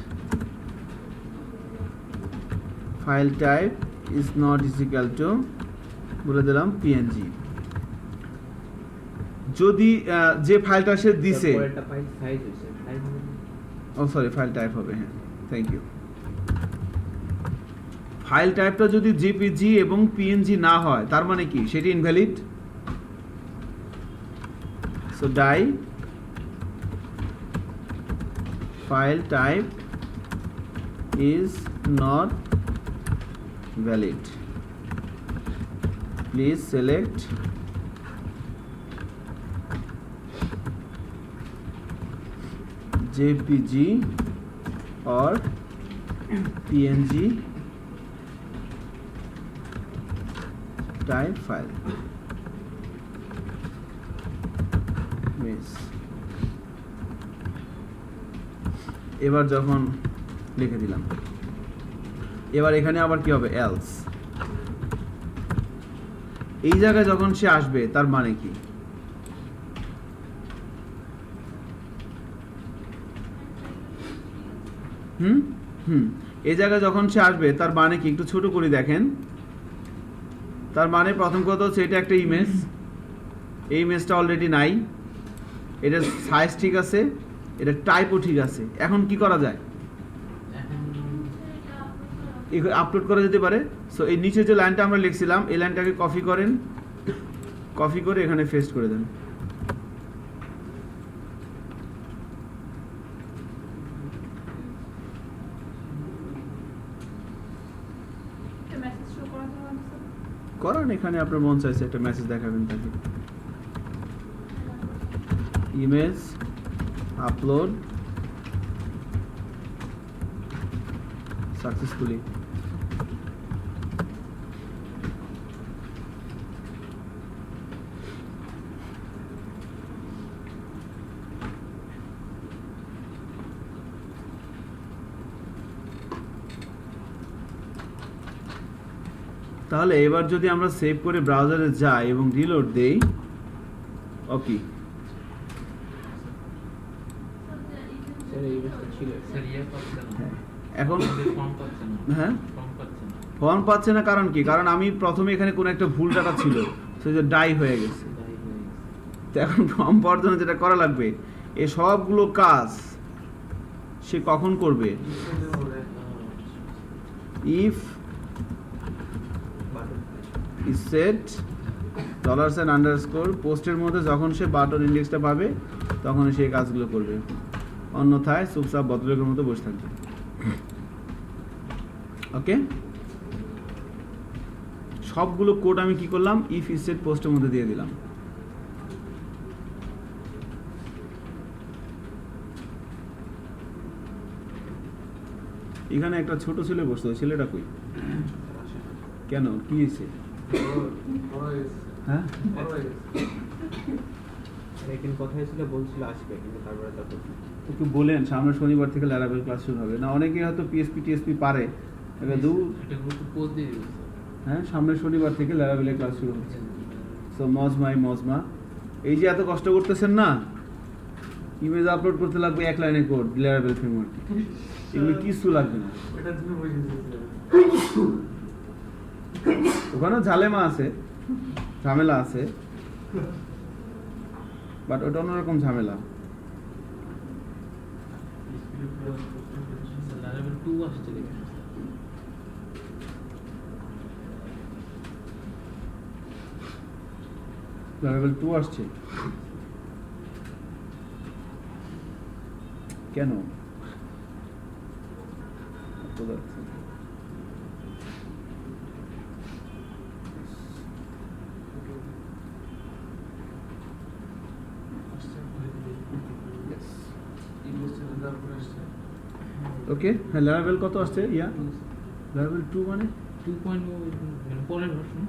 file type is not is equal to বলে দিলাম png। যদি যে ফাইলটা সে দিছে, পরেরটা ফাইল সাইজ হইছে, টাইপ হবে ও সরি ফাইল টাইপ হবে, হ্যাঁ থ্যাংক ইউ। ফাইল টাইপটা যদি জেপিজি এবং পিএনজি না হয় তার মানে কি? সেটি invalid. So die file type is not valid. Please select JPG or PNG type file. Miss. এবার যখন লিখে দিলাম, এবার এখানে আবার কি হবে? এলস। এই জায়গায় যখন সে আসবে তার মানে কি? এই জায়গায় যখন সে আসবে তার মানে কি? একটু ছোট করে দেখেন। তার মানে প্রথম কথা হচ্ছে এটা একটা ইমেজ, এই ইমেজটা অলরেডি নাই, এটার সাইজ ঠিক আছে, এটা টাইপও ঠিক আছে। এখন কি করা যায়? আপলোড করা যেতে পারে। সো এই নিচে যে লাইনটা আমরা লিখছিলাম এই লাইনটাকে কপি করেন, কপি করে এখানে পেস্ট করে দেন। করান, এখানে আপনার মন চাইছে একটা মেসেজ দেখাবেন তাকে, ইমেজ আপলোড সাকসেসফুলি। তাহলে এবার যদি আমরা সেভ করে ব্রাউজারে যাই এবং রিলোড দেই, ওকে স্যার এই অবস্থা ছিল Sir, yeah, পাচ্ছে না। হ্যাঁ, এখন ফর্ম পাচ্ছে না। হ্যাঁ ফর্ম পাচ্ছে না। ফর্ম পাচ্ছে না, কারণ কি? কারণ আমি প্রথমে এখানে কোনো একটা ভুল ডাটা ছিল, সে যে ডাই হয়ে গেছে। দায়ী হয়ে গেছে। তো এখন ফর্ম পাওয়ার জন্য যেটা করা লাগবে, এই সবগুলো কাজ সে কখন করবে? ইফ is set $& পোস্টের মধ্যে যখন সে বাটন ইন্ডেক্সটা পাবে তখন সে কাজগুলো করবে, অন্যথায় চুপচাপ বদলের মতো বসে থাকবে। ওকে, সবগুলো কোড আমি কি করলাম? ইফ is set পোস্টের মধ্যে দিয়ে দিলাম। এখানে একটা ছোট ছেলে বসতো, ওই ছেলেটা কই? কেন, কি হয়েছে? হ্যাঁ, একদিন কথা হয়েছিল, বলছিল আসবে, কিন্তু তারপরে তারপর একটু বলেন সামনে শনিবার থেকে ল্যারাবেল ক্লাস শুরু হবে না। অনেকে হয়তো পিএসপি টিএসপি পারে, এবার দূর। একটা গ্রুপে পোস্ট দিয়ে দিয়েছে। হ্যাঁ, সামনের শনিবার থেকে ল্যারাবেলের ক্লাস শুরু হচ্ছে। সো মজমা এই যে এত কষ্ট করতেছেন না, ইমেজ আপলোড করতে লাগবে 1 লাইনে কোড ল্যারাবেল ফ্রেমওয়ার্কে, এগুলো কিছু লাগবে না। এটা তুমি বুঝিয়েছো। ওখানেও ঝামেলা আছে, বাট ওটা অন্যরকম ঝামেলা। Laravel 2 আসছে দেখি। লেভেল 2 আসছে কেন? এত যাচ্ছে। ওকে, হ্যাঁ, লেভেল কত আসছে? লেভেল 2 মানে 2.0 মানে পরের ভার্সন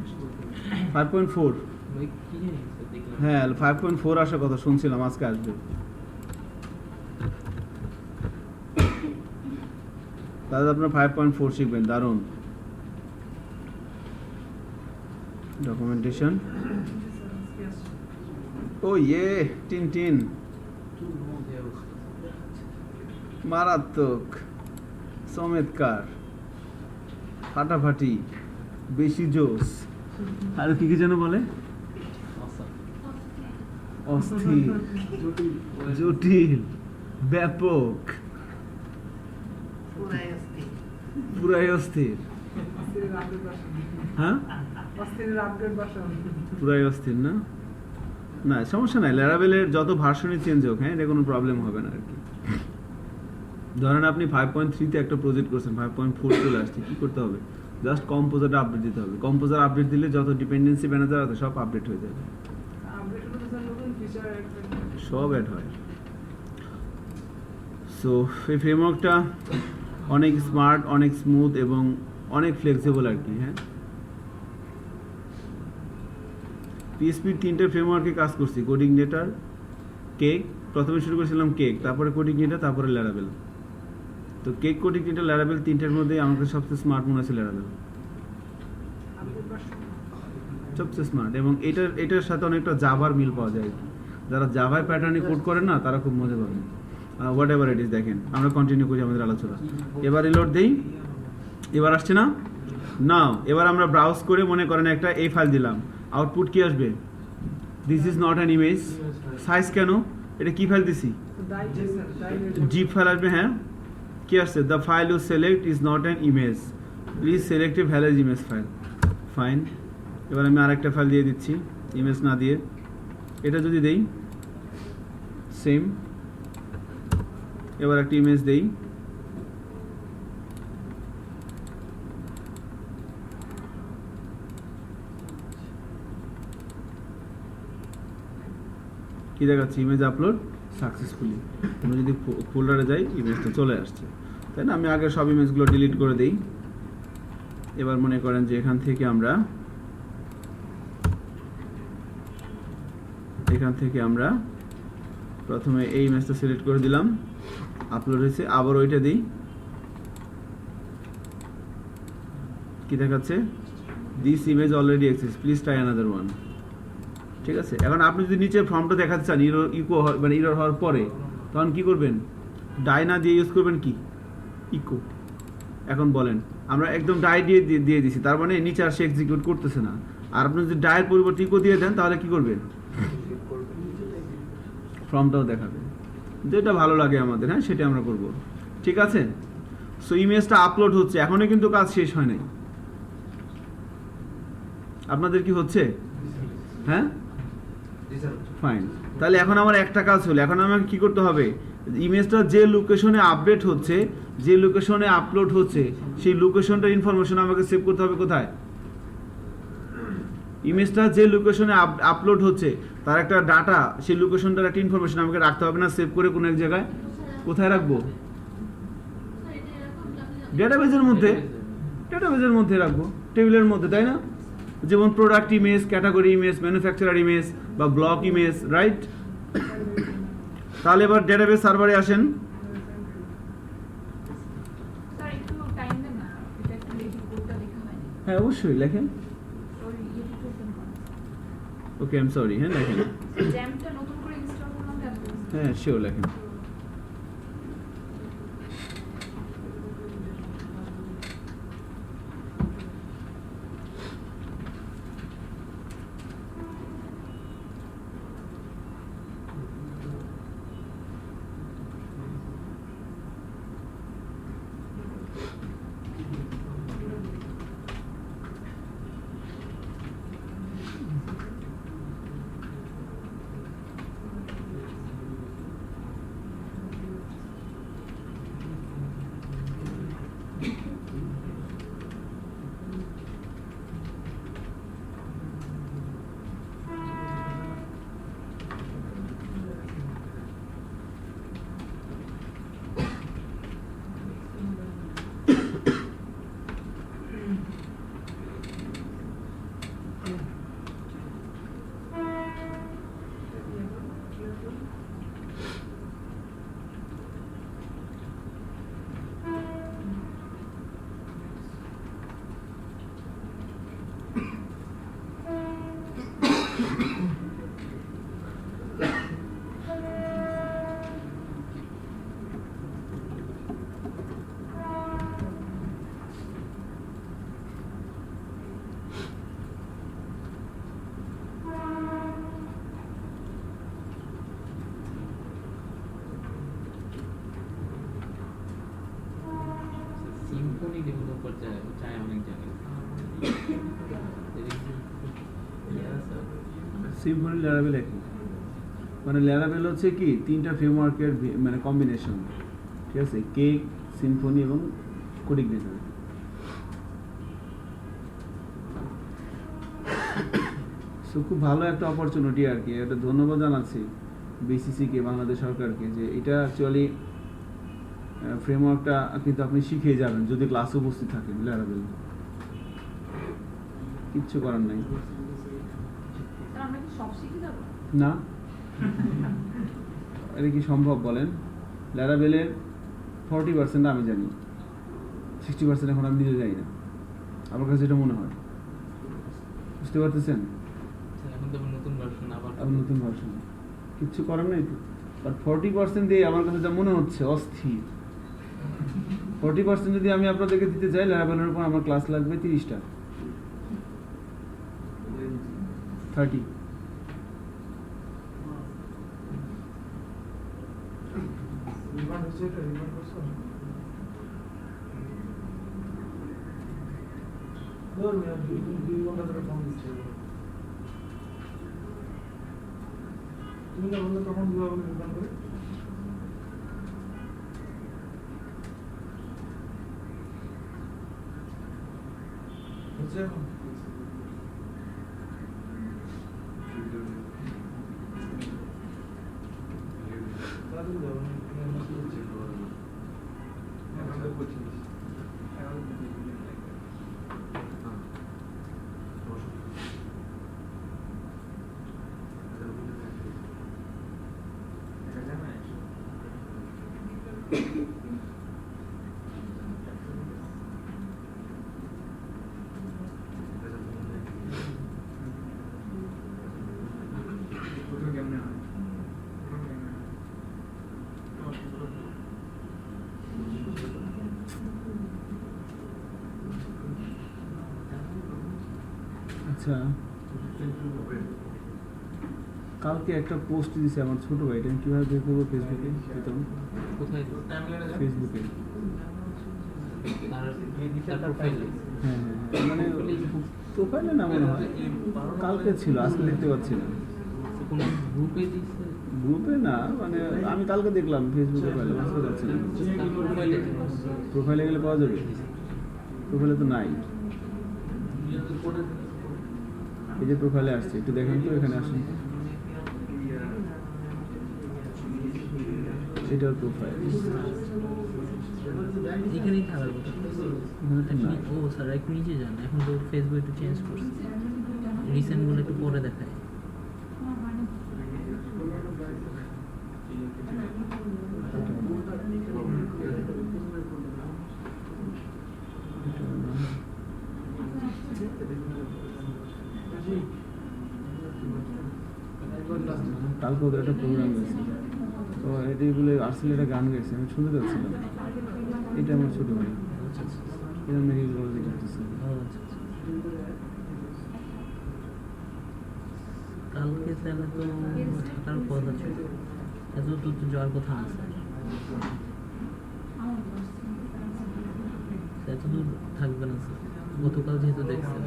5.4। ওই কি জানি স্যার দেখলাম। হ্যাঁ, 5.4 আসার কথা শুনছিলাম, আজকে আসবে। তাহলে আপনার 5.4 শিখবেন, দারুণ। ডকুমেন্টেশন, ও ইয়ে, টিন মারাত্মক, চমৎকার, ফাটাফাটি, বেশি জোস, আর কি কি যেন বলে? অস্থির, জটিল, ব্যাপক, পুরাই অস্থির। হ্যাঁ, পুরাই অস্থির না? না, সমস্যা নাই, ল্যারাবেলের যত ভার্সনই চেঞ্জ হোক, হ্যাঁ, এটা কোনো প্রবলেম হবে না আর কি। ধরেন আপনি 5.3 একটা প্রজেক্ট করছেন, 5.4 চলে আসছে, কি করতে হবে? জাস্ট কম্পোজারটা আপডেট দিতে হবে। কম্পোজার আপডেট দিলে যত ডিপেন্ডেন্সি ম্যানেজার আছে সব আপডেট হয়ে যাবে, সব অ্যাড হয়। সো এই ফ্রেমওয়ার্কটা অনেক স্মার্ট, অনেক স্মুথ এবং অনেক ফ্লেক্সিবল আর কি। হ্যাঁ, পিএসপির 3টে ফ্রেমওয়ার্কে কাজ করছি, কোডিংনেটর, কেক, প্রথমে শুরু করেছিলাম কেক, তারপরে কোডিংনেটর, তারপরে ল্যারাবেল। তো কেক, কোডিংনেটর, ল্যারাবেল 3টের মধ্যে আমাকে সবচেয়ে স্মার্ট মনে আছে ল্যারাবেল, সবচেয়ে স্মার্ট। এবং এটার সাথে অনেকটা জাভার মিল পাওয়া যায় আর কি। যারা জাভায় প্যাটার্নে কোড করেন না, তারা খুব মজা পাবেন। হোয়াট এভার ইট ইজ, দেখেন আমরা কন্টিনিউ করি আমাদের আলোচনা। এবার রিলোড দেই, এবার আসছে না? নাও এবার আমরা ব্রাউজ করে মনে করেন একটা এই ফাইল দিলাম, আউটপুট কি আসবে? This is not an image. Size কেন? এটা কি ফাইল দিছি? জিপ ফাইল আসবে। হ্যাঁ, কি আসছে? The file you select is not an image, please select a valid image file. Fine, এবার আমি আরেকটা ফাইল দিয়ে দিচ্ছি ইমেজ না দিয়ে। এটা যদি দেই সেম, এবার একটা ইমেজ দেই, কি দেখাচ্ছে? Image upload successfully. আমরা যদি ফোল্ডারে যাই ইমেজটা চলে আসছে, তাই না? আমি আগে সব ইমেজগুলো ডিলিট করে দিই। এবার মনে করেন যে এখান থেকে আমরা প্রথমে এই ইমেজটা সিলেক্ট করে দিলাম, আপলোড হয়েছে, আবার ওইটা দিই, কি দেখাচ্ছে? This image already exist, please try another one. ঠিক আছে, এখন আপনি যদি নিচে ফর্মটা দেখাতে চান ইকো মানে এরর হওয়ার পরে, তখন কি করবেন? ডাই না দিয়ে ইউজ করবেন কি? ইকো। এখন বলেন, আমরা একদম ডাই দিয়ে দিছি, তার মানে নিচে আর সে এক্সিকিউট করতেছে না। আর আপনি যদি ডায়ের পরিবর্তে ইকো দিয়ে দেন তাহলে কি করবেন? ফর্মটাও দেখাবে। যেটা ভালো লাগে আমাদের, হ্যাঁ, সেটা আমরা করব। ঠিক আছে, সো ইমেজটা আপলোড হচ্ছে, এখনো কিন্তু কাজ শেষ হয় নাই। আপনাদের কি হচ্ছে? হ্যাঁ, ফাইন। তাহলে এখন আমার একটা কাজ হলো, এখন আমাকে কি করতে হবে? ইমেজটা যে লোকেশনে আপডেট হচ্ছে, যে লোকেশনে আপলোড হচ্ছে, সেই লোকেশনটার ইনফরমেশন আমাকে সেভ করতে হবে কোথায়? ইমেজটা যে লোকেশনে আপলোড হচ্ছে তার একটা ডাটা, সেই লোকেশনটার একটা ইনফরমেশন আমাকে রাখতে হবে না? সেভ করে কোনো এক জায়গায় কোথায় রাখবো? ডেটাবেজের মধ্যে রাখবো, টেবিলের মধ্যে, তাই না? যেমন product image, category image, manufacturer image বা ব্লক ইমেজ, রাইট? তাহলে এবার ডেটাবেজ সার্ভারে আসেন। স্যার একটু টাইম দেন না, এটা একটু লিখে কোডটা লেখা হয়নি। হ্যাঁ, অবশ্যই লেখেন। ওই ইয়েটা তো ওপেন করুন। ওকে, আই এম সরি। হ্যাঁ, লেখেন। জ্যামটা নতুন করে ইনস্টল করলাম তারপর। হ্যাঁ, শিওর, লেখেন। সিম্ফনি ডেভেলপার চায় অনেক জায়গায়। সিম্ফনি ল্যারাবেল একই, মানে ল্যারাবেল হচ্ছে কি তিনটা ফ্রেমওয়ার্কের মানে কম্বিনেশন। ঠিক আছে, কেক, সিম্ফনি এবং কোডিগ্নেটর। সো খুব ভালো একটা অপরচুনিটি আর কি। এটা ধন্যবাদ জানাচ্ছি বিসিসিকে, বাংলাদেশ সরকারকে, যে এটা অ্যাকচুয়ালি ফ্রেমওয়ার্কটা কিন্তু আপনি শিখে যাবেন যদি ক্লাসে উপস্থিত থাকেন। ল্যারাবেল কিচ্ছু করার নাই। স্যার আমরা কি সব শিখে যাব? না, এটা কি সম্ভব বলেন? ল্যারাবেলের 40% আমি জানি, 60% এখন আমি নিজে জানি না। আমার কাছে এটা মনে হয়, বুঝতে পারতেছেন? এখন তো নতুন ভার্সন, আবার নতুন ভার্সন, কিচ্ছু করার নাই তো। বাট 40% দিয়ে আমার কাছে যা মনে হচ্ছে অস্থির। 40% যদি আমি আপনাদেরকে দিতে চাই, ল্যারাবেলের উপর আমার ক্লাস লাগবে 30টা, 30। রিমান্ড হচ্ছে এটা, রিমান্ড করছো? ধরুন মিয়া, 2 ঘন্টা ধরে ফোন দিচ্ছে। তুমি না বললে তখন দিবা বলে রিমান্ড করে? হচ্ছে এখন? আচ্ছা, কালকে একটা পোস্ট দিয়েছে আমার ছোট ভাই, এটা আমি কিভাবে বের করবো ফেসবুকে? প্রথম কোথায় ফেসবুকে, তার প্রোফাইলে হ্যাঁ হ্যাঁ, মানে প্রোফাইলে না মনে হয়, কালকে ছিল, আজকে দেখতে পাচ্ছি না। কোনো গ্রুপে দিচ্ছে গ্রুপে না, মানে আমি কালকে দেখলাম ফেসবুকে পাইলাম, আজকে পাচ্ছি না। তার প্রোফাইলে প্রোফাইলে গেলে পাওয়া যাবে? প্রোফাইলে তো নাই। এই যে প্রোফাইলে আসছে, একটু দেখেন তো, এখানে আসুন, এটার প্রোফাইল এখানেই থাকার কথা। এখানে তো নাই। ও স্যার একটু নিচে যান, এখন তো ফেসবুক একটু চেঞ্জ করছে, রিসেন্টগুলো একটু পরে দেখায়। কালকে ওদের একটা প্রোগ্রাম গেছে, তো এটাই বলে আর্সেল একটা গান গেছে, আমি শুনতে যাচ্ছিলাম। এটা আমার ছোট ভাই, এটা মেরি রোজি করতেছে। কালকে তাহলে তো থাকার কথা ছিল, এত তো যাওয়ার কথা না স্যার, এত দূর থাকবে না স্যার। গতকাল যেহেতু দেখছেন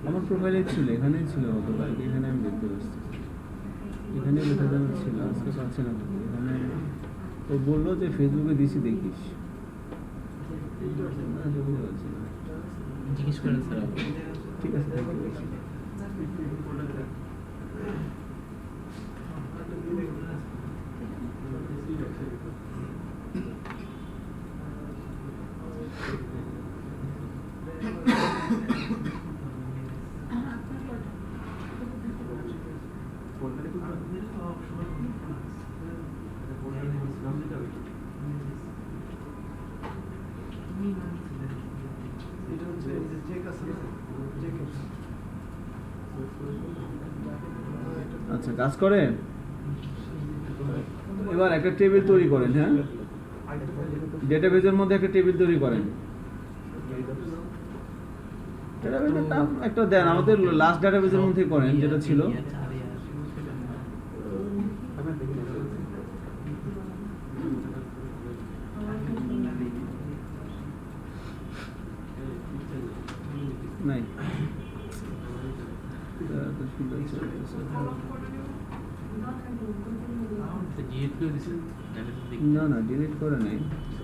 আমার প্রোফাইলে ছিল, এখানেই ছিল গতকাল, এখানে আমি দেখতে পাচ্ছি, এখানে লেখা যেন ছিল, আজকে পাচ্ছে না তো। এখানে ও বললো যে ফেসবুকে দিছি, দেখিস। না, বুঝতে পারছি না। জিজ্ঞেস করেন স্যার আপনি। ঠিক আছে, দেখতে পাচ্ছি। আচ্ছা, কাজ করে। এবার একটা টেবিল তৈরি করেন, হ্যাঁ, ডেটাবেজের মধ্যে একটা টেবিল তৈরি করেন। ডেটাবেজের নাম একটা দেন, আমাদের লাস্ট ডেটাবেজের মধ্যে করেন যেটা ছিল। নাই, না না, ডিলিট করে নাই।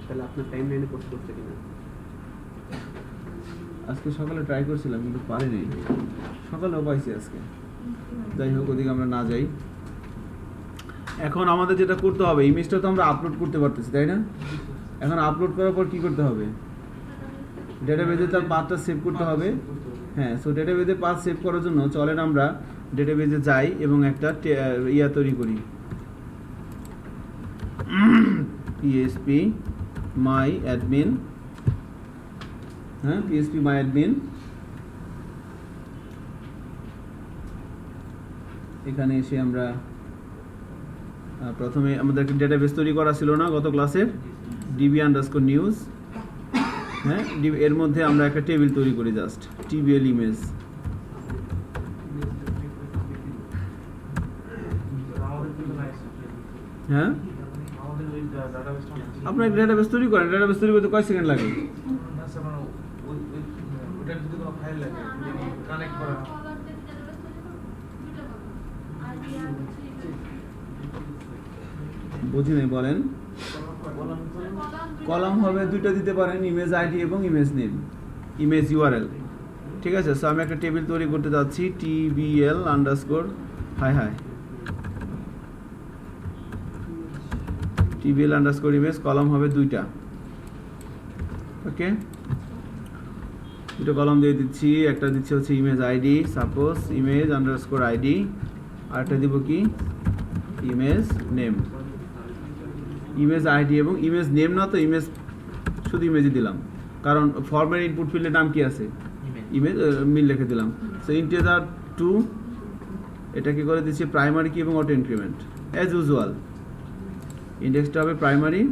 তাহলে আপনার টাইম লাইনে পোস্ট করছে কিনা? আজকে সকালে ট্রাই করছিলাম কিন্তু পারিনি, সকালেও পাইছি আজকে। যাই হোক, ওদিকে আমরা না যাই। এখন আমাদের যেটা করতে হবে, ইমেজটা তো আমরা আপলোড করতে পারতেছি, তাই না? এখন আপলোড করার পর কি করতে হবে? ডেটাবেজে তার পাথটা সেভ করতে হবে। হ্যাঁ, সো ডেটাবেজে পাথ সেভ করার জন্য চলেন আমরা ডেটাবেজে যাই এবং একটা ইয়া তৈরি করি, পিএসপি মাই অ্যাডমিন। হ্যাঁ, পিএসপি মাই অ্যাডমিন। এখানে এসে আমরা প্রথমে আমাদের ডেটাবেস তৈরি করা ছিল না গত ক্লাসের, db_news। হ্যাঁ, এর মধ্যে আমরা একটা টেবিল তৈরি করি, জাস্ট tbl ইমেজ। হ্যাঁ, আপনার ডেটাবেস তৈরি করেন, ডেটাবেস তৈরি করতে কয় সেকেন্ড লাগে? বুঝি নাই, বলেন। কলাম হবে দুইটা দিতে পারেন, ইমেজ আইডি এবং ইমেজ নেম, ইমেজ ইউআরএল। ঠিক আছে, সো আমি একটা টেবিল তৈরি করতে যাচ্ছি, tbl_হাই হাই। টিবিএল আন্ডারস্কোর ইমেজ কলাম হবে দুইটা, ওকে দুটো কলাম দিয়ে দিচ্ছি, একটা দিচ্ছি হচ্ছে image ID, suppose image underscore ID, আর একটা দিব কি ইমেজ নেম। ইমেজ আইডি এবং ইমেজ নেম না তো ইমেজ, শুধু ইমেজই দিলাম কারণ ফর্মের ইনপুট ফিল্ডের নাম কি আছে ইমেজ, মিল লিখে দিলাম। সো ইন্টিজার 2 এটা কি করে দিচ্ছি প্রাইমারি কি এবং অটো ইনক্রিমেন্ট অ্যাজ ইউজুয়াল। ইন্ডেক্সটা হবে প্রাইমারি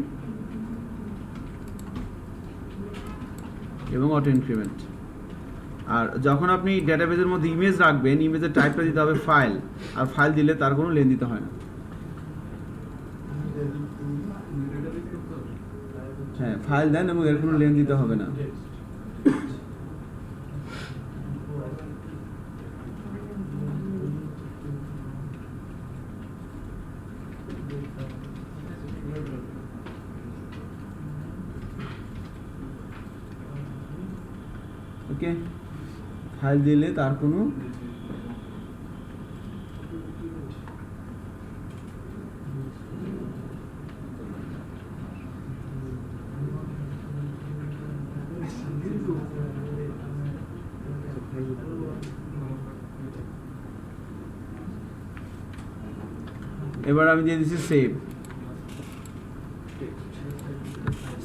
এবং অটো ইনক্রিমেন্ট। আর যখন আপনি ডেটাবেজের মধ্যে ইমেজ রাখবেন ইমেজের টাইপটা দিতে হবে ফাইল, আর ফাইল দিলে তার কোনো লেন দিতে হয় না। হ্যাঁ ফাইল দেন এবং এর কোনো লেন দিতে হবে না। ওকে ফাইল দিলে তার কোনো এবার আমি দিয়ে দিচ্ছি সেভ।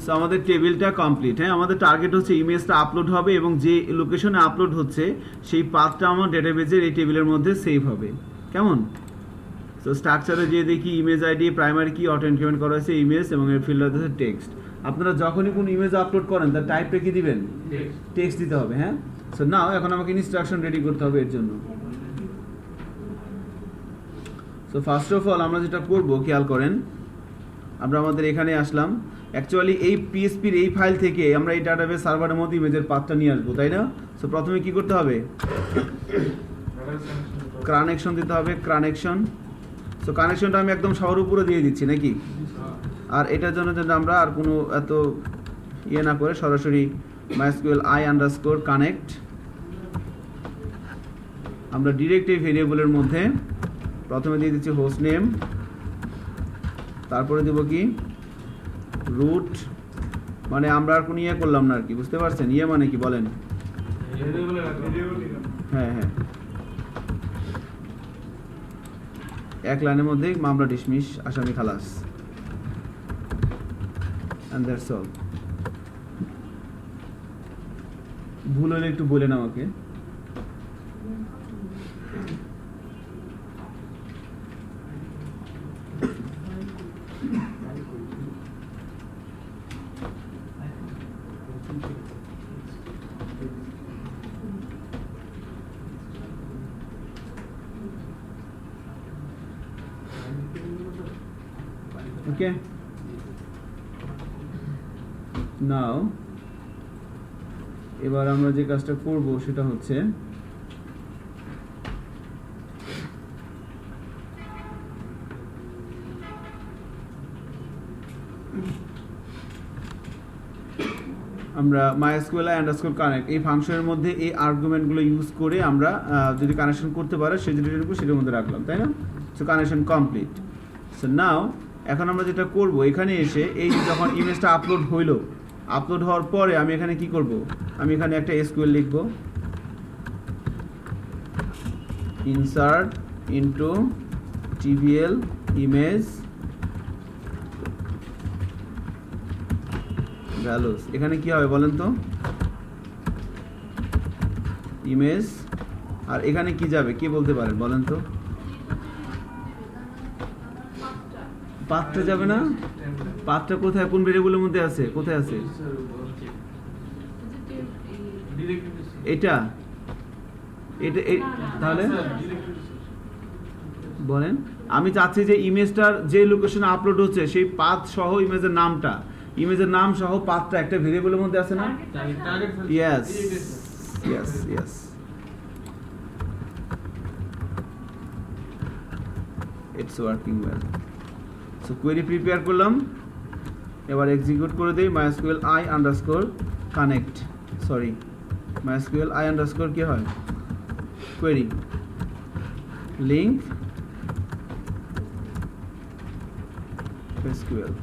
সো আমাদের টেবিলটা কমপ্লিট। হ্যাঁ আমাদের টার্গেট হচ্ছে ইমেজটা আপলোড হবে এবং যে লোকেশনে আপলোড হচ্ছে সেই পাথটা আমার ডেটাবেজের এই টেবিলের মধ্যে সেভ হবে। কেমন? সো স্ট্রাকচারে যে দেখি ইমেজ আইডি প্রাইমারি কি অটো ইনক্রিমেন্ট করা হয়েছে ইমেজ এবং এর ফিল্ড হচ্ছে টেক্সট। আপনারা যখনই কোনো ইমেজ আপলোড করেন তার টাইপটা কি দিবেন? টেক্সট দিতে হবে। হ্যাঁ সো নাও এখন আমাকে ইনস্ট্রাকশন রেডি করতে হবে এর জন্য। সো ফার্স্ট অফ অল আমরা যেটা করব খেয়াল করেন, আমরা আমাদের এখানে আসলাম। অ্যাকচুয়ালি এই পিএসপির এই ফাইল থেকে আমরা এই ডাটাবেস সার্ভারের মধ্যে ইমেজের পাথটা নিয়ে আসবো, তাই না? সো প্রথমে কি করতে হবে? কানেকশন দিতে হবে, কানেকশন। সো কানেকশনটা আমি একদম সবার উপরে দিয়ে দিচ্ছি নাকি? আর এটার জন্য যেন আমরা আর কোনো এত ইয়ে না করে সরাসরি MySQL i_connect আমরা ডিরেক্ট এই ভেরিয়েবলের মধ্যে প্রথমে দিয়ে দিচ্ছি হোস্ট নেম, তারপরে দেব কি রুট, মানে আমরা আর কোনো ইয়ে করলাম না আর কি, বুঝতে পারছেন? ইয়ে মানে কি বলেন? হ্যাঁ হ্যাঁ এক লাইনের মধ্যে মামলা ডিসমিস, আসামি খালাস, and that's all. ভুল হলে একটু বলেন আমাকে। ওকে নাও এবার আমরা যে কাজটা করব সেটা হচ্ছে আমরা MySQL_connect এই ফাংশনের মধ্যে এই আর্গুমেন্টগুলো ইউজ করে আমরা যদি কানেকশন করতে পারে সেটার মধ্যে রাখলাম, তাই না? So connection complete. So now এখন আমরা যেটা করব এখানে এসে এই যখন ইমেজটা আপলোড হইলো, আপলোড হওয়ার পরে আমি এখানে কি করব? আমি এখানে একটা SQL লিখব, insert into TBL image values. এখানে কি হবে বলেন তো? ইমেজ, আর এখানে কি যাবে কি বলতে পারেন বলেন তো? পাথটা যাবে না? পাথটা কোথায়, কোন ভেরিয়েবলের মধ্যে আছে? কোথায় আছে এটা? এটা তাহলে বলেন, আমি চাচ্ছি যে ইমেজটার যে লোকেশনে আপলোড হচ্ছে সেই পাথ সহ ইমেজের নামটা, ইমেজের নাম সহ পাথটা একটা ভেরিয়েবলের মধ্যে আছে না? Yes yes yes, it's working well. So query prepare করলাম, এবার এক্সিকিউট করে দেই MySQL_connect, সরি MySQL কি হয় কোয়েরি লিঙ্ক SQL.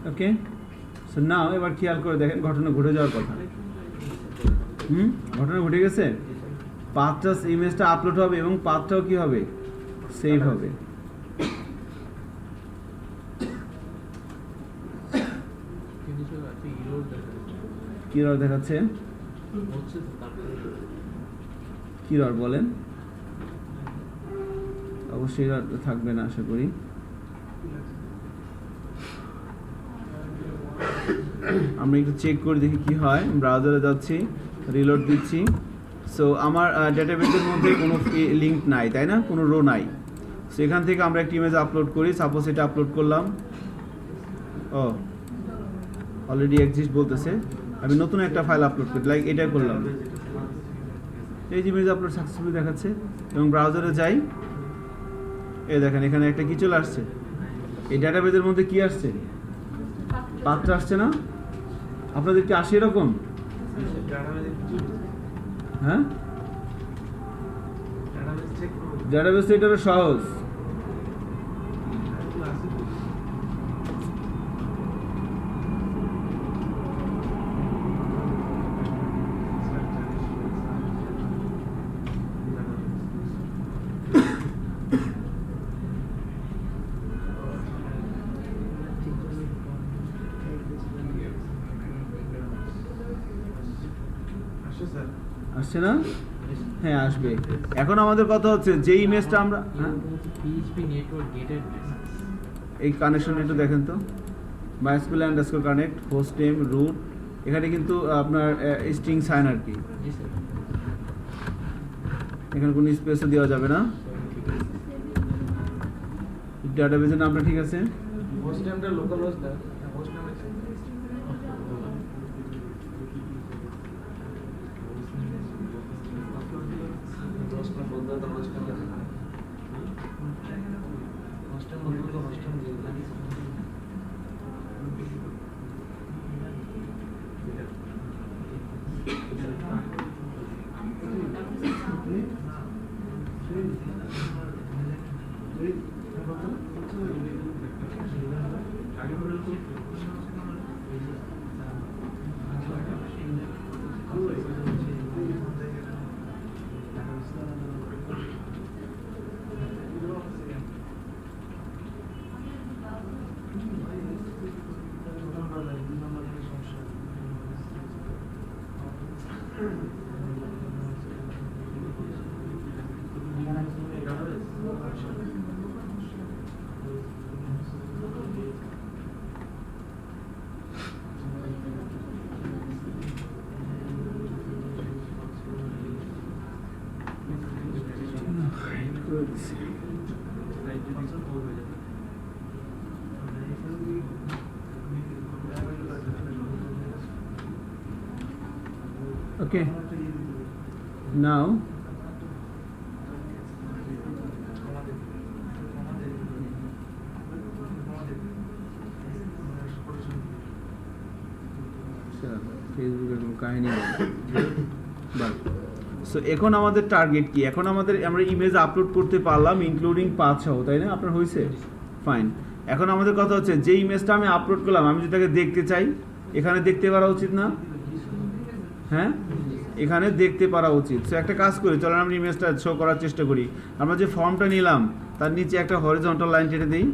ওকে, সো নাও এবার খেয়াল করে দেখেন ঘটনা ঘটে যাওয়ার কথা। ঘটনা ঘটে গেছে। পাথটা ইমেজটা আপলোড হবে এবং পাথটাও কি হবে, সেভ হবে। কিন্তু স্যার একটা ইরর দেখাচ্ছে। কি এরর দেখাচ্ছে? হচ্ছে তো তারপরে কি এরর বলেন? অবশ্যই এরর থাকবে না আশা করি। আমরা একটু চেক করে দেখি কি হয়। ব্রাউজারে যাচ্ছি, রিলোড দিচ্ছি। সো আমার ডেটাবেসের মধ্যে কোনো লিঙ্ক নাই, তাই না, কোনো রো নাই। সো এখান থেকে আমরা একটা ইমেজ আপলোড করি। সাপোজ এটা আপলোড করলাম, ও অলরেডি এক্সিস্ট বলতেছে। আমি নতুন একটা ফাইল আপলোড করি, লাইক এটা করলাম। এই যে ইমেজ আপলোড সাকসেসফুলি দেখাচ্ছে। এবং ব্রাউজারে যাই, এই দেখেন এখানে একটা কি চলে আসছে। এই ডেটাবেসের মধ্যে কি আসছে, পাত্র আসছে না? আপনাদের কি আসে এরকম? হ্যাঁ, ডেটাবেস এটারও সহজ। আসছে না? হ্যাঁ আসবে। এখন আমাদের কথা হচ্ছে যে ইমেজটা আমরা PHP নেটওয়ার্ক গেটেড এই কানেকশন একটু দেখেন তো। mysql_connect হোস্ট নেম রুট, এখানে কিন্তু আপনার স্ট্রিং সাইন আর কি, জি স্যার। এখানে কোনো স্পেসও দেওয়া যাবে না। ডাটাবেসের নামটা ঠিক আছে। হোস্ট নেমটা লোকাল হোস্ট না, হোস্ট নেম আছে। হোস্ট নেম বলতে তো হোস্ট নেম আছে। হোস্ট নেম বলতে তো হোস্ট নেম দিয়ে দেন। Okay, now কাহিনী বাট সো এখন আমাদের টার্গেট কি? এখন আমরা ইমেজ আপলোড করতে পারলাম ইনক্লুডিং পাথ সহ, তাই না? আপনার হয়েছে? ফাইন। এখন আমাদের কথা হচ্ছে যে ইমেজটা আমি আপলোড করলাম, আমি যদি তাকে দেখতে চাই, এখানে দেখতে পারা উচিত না? হ্যাঁ, এখানে দেখতে পারা উচিত। সো একটা কাজ করি, চলেন আমরা ইমেজটা শো করার চেষ্টা করি। আমরা যে ফর্মটা নিলাম তার নিচে একটা হরিজন্টাল লাইন টেনে দিই।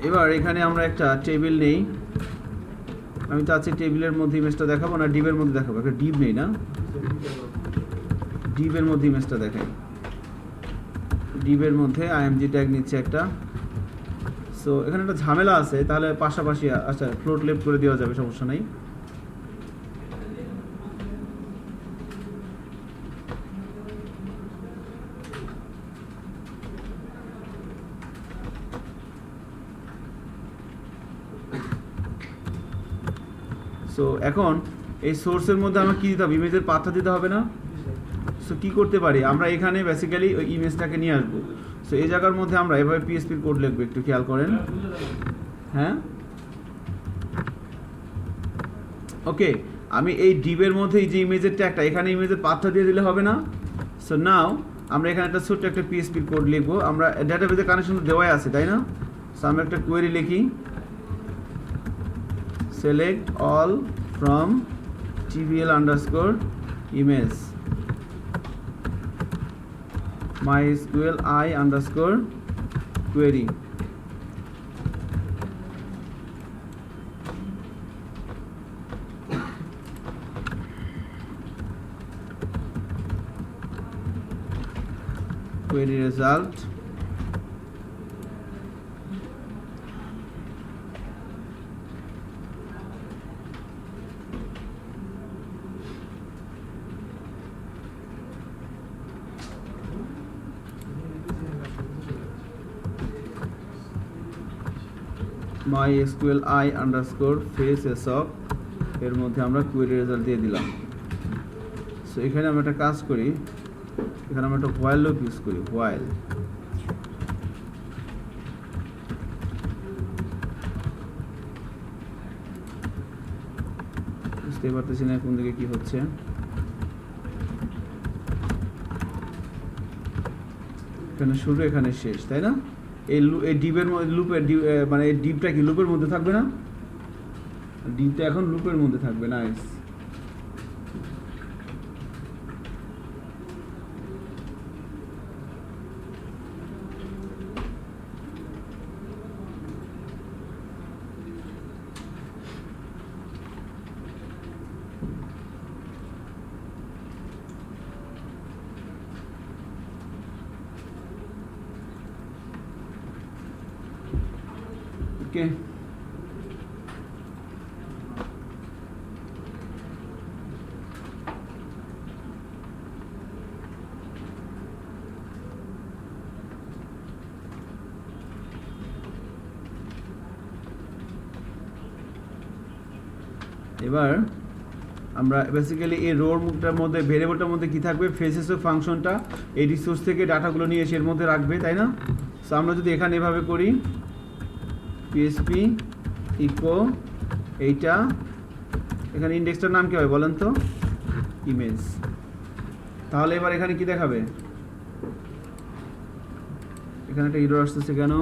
এবার এখানে আমরা একটা টেবিল নেই। আমি চাচ্ছি টেবিলের মধ্যে ইমেজটা দেখাবো না ডিবের মধ্যে দেখাবো। একটা ডিব নেই না, ডিবের মধ্যে ইমেজটা দেখাই। ডিবের মধ্যে আইএমজি ট্যাগ নিচ্ছে একটা। সো এখানে একটা ঝামেলা আছে, তাহলে পাশাপাশি আচ্ছা ফ্লোট লেফট করে দেওয়া যাবে, সমস্যা নাই। সো এখন এই সোর্সের মধ্যে আমরা কী দিতে হবে? ইমেজের পাথটা দিতে হবে না? সো কী করতে পারি আমরা? এখানে বেসিক্যালি ওই ইমেজটাকে নিয়ে আসবো। সো এই জায়গার মধ্যে আমরা এভাবে পিএসপির কোড লিখবো, একটু খেয়াল করেন। হ্যাঁ, ওকে। আমি এই ডিবের মধ্যে এই যে ইমেজের ট্যাগটা, এখানে ইমেজের পাথটা দিয়ে দিলে হবে না? সো নাও আমরা এখানে একটা ছোট্ট একটা পিএসপির কোড লিখবো। আমরা ডাটাবেজে কানেকশন দেওয়াই আছে, তাই না? সো আমরা একটা কোয়েরি লিখি, select all from tvl_image mysql i_query। query result mysql i_faces_of এর মধ্যে আমরা কোয়েরি রেজাল্ট দিয়ে দিলাম। সো এখানে আমরা একটা কাজ করি, এখানে আমরা একটা হোয়াইল লুপ ইউজ করি। হোয়াইল বুঝতে পারতেছি না কোন দিকে কি হচ্ছে। এখানে শুরু, এখানে শেষ, তাই না? এই ডিবের মধ্যে লুপের মানে এই ডিপটা কি লুপের মধ্যে থাকবে না? ডিপটা এখন লুপের মধ্যে থাকবে। নাইস। ওকে, এবার আমরা বেসিক্যালি এই রোর মুখটার মধ্যে ভেরিয়েবলটার মধ্যে কি থাকবে? ফেসেস অফ ফাংশনটা এই রিসোর্স থেকে ডাটাগুলো নিয়ে এসে এর মধ্যে রাখবে, তাই না? সো আমরা যদি এখানে এভাবে করি পিএসপি ইকো এইটা, এখানে ইন্ডেক্সটার নাম কি হবে বলেন তো? ইমেজ। তাহলে এবার এখানে কি দেখাবে? এখানে একটা এরর আসতেছে কেন?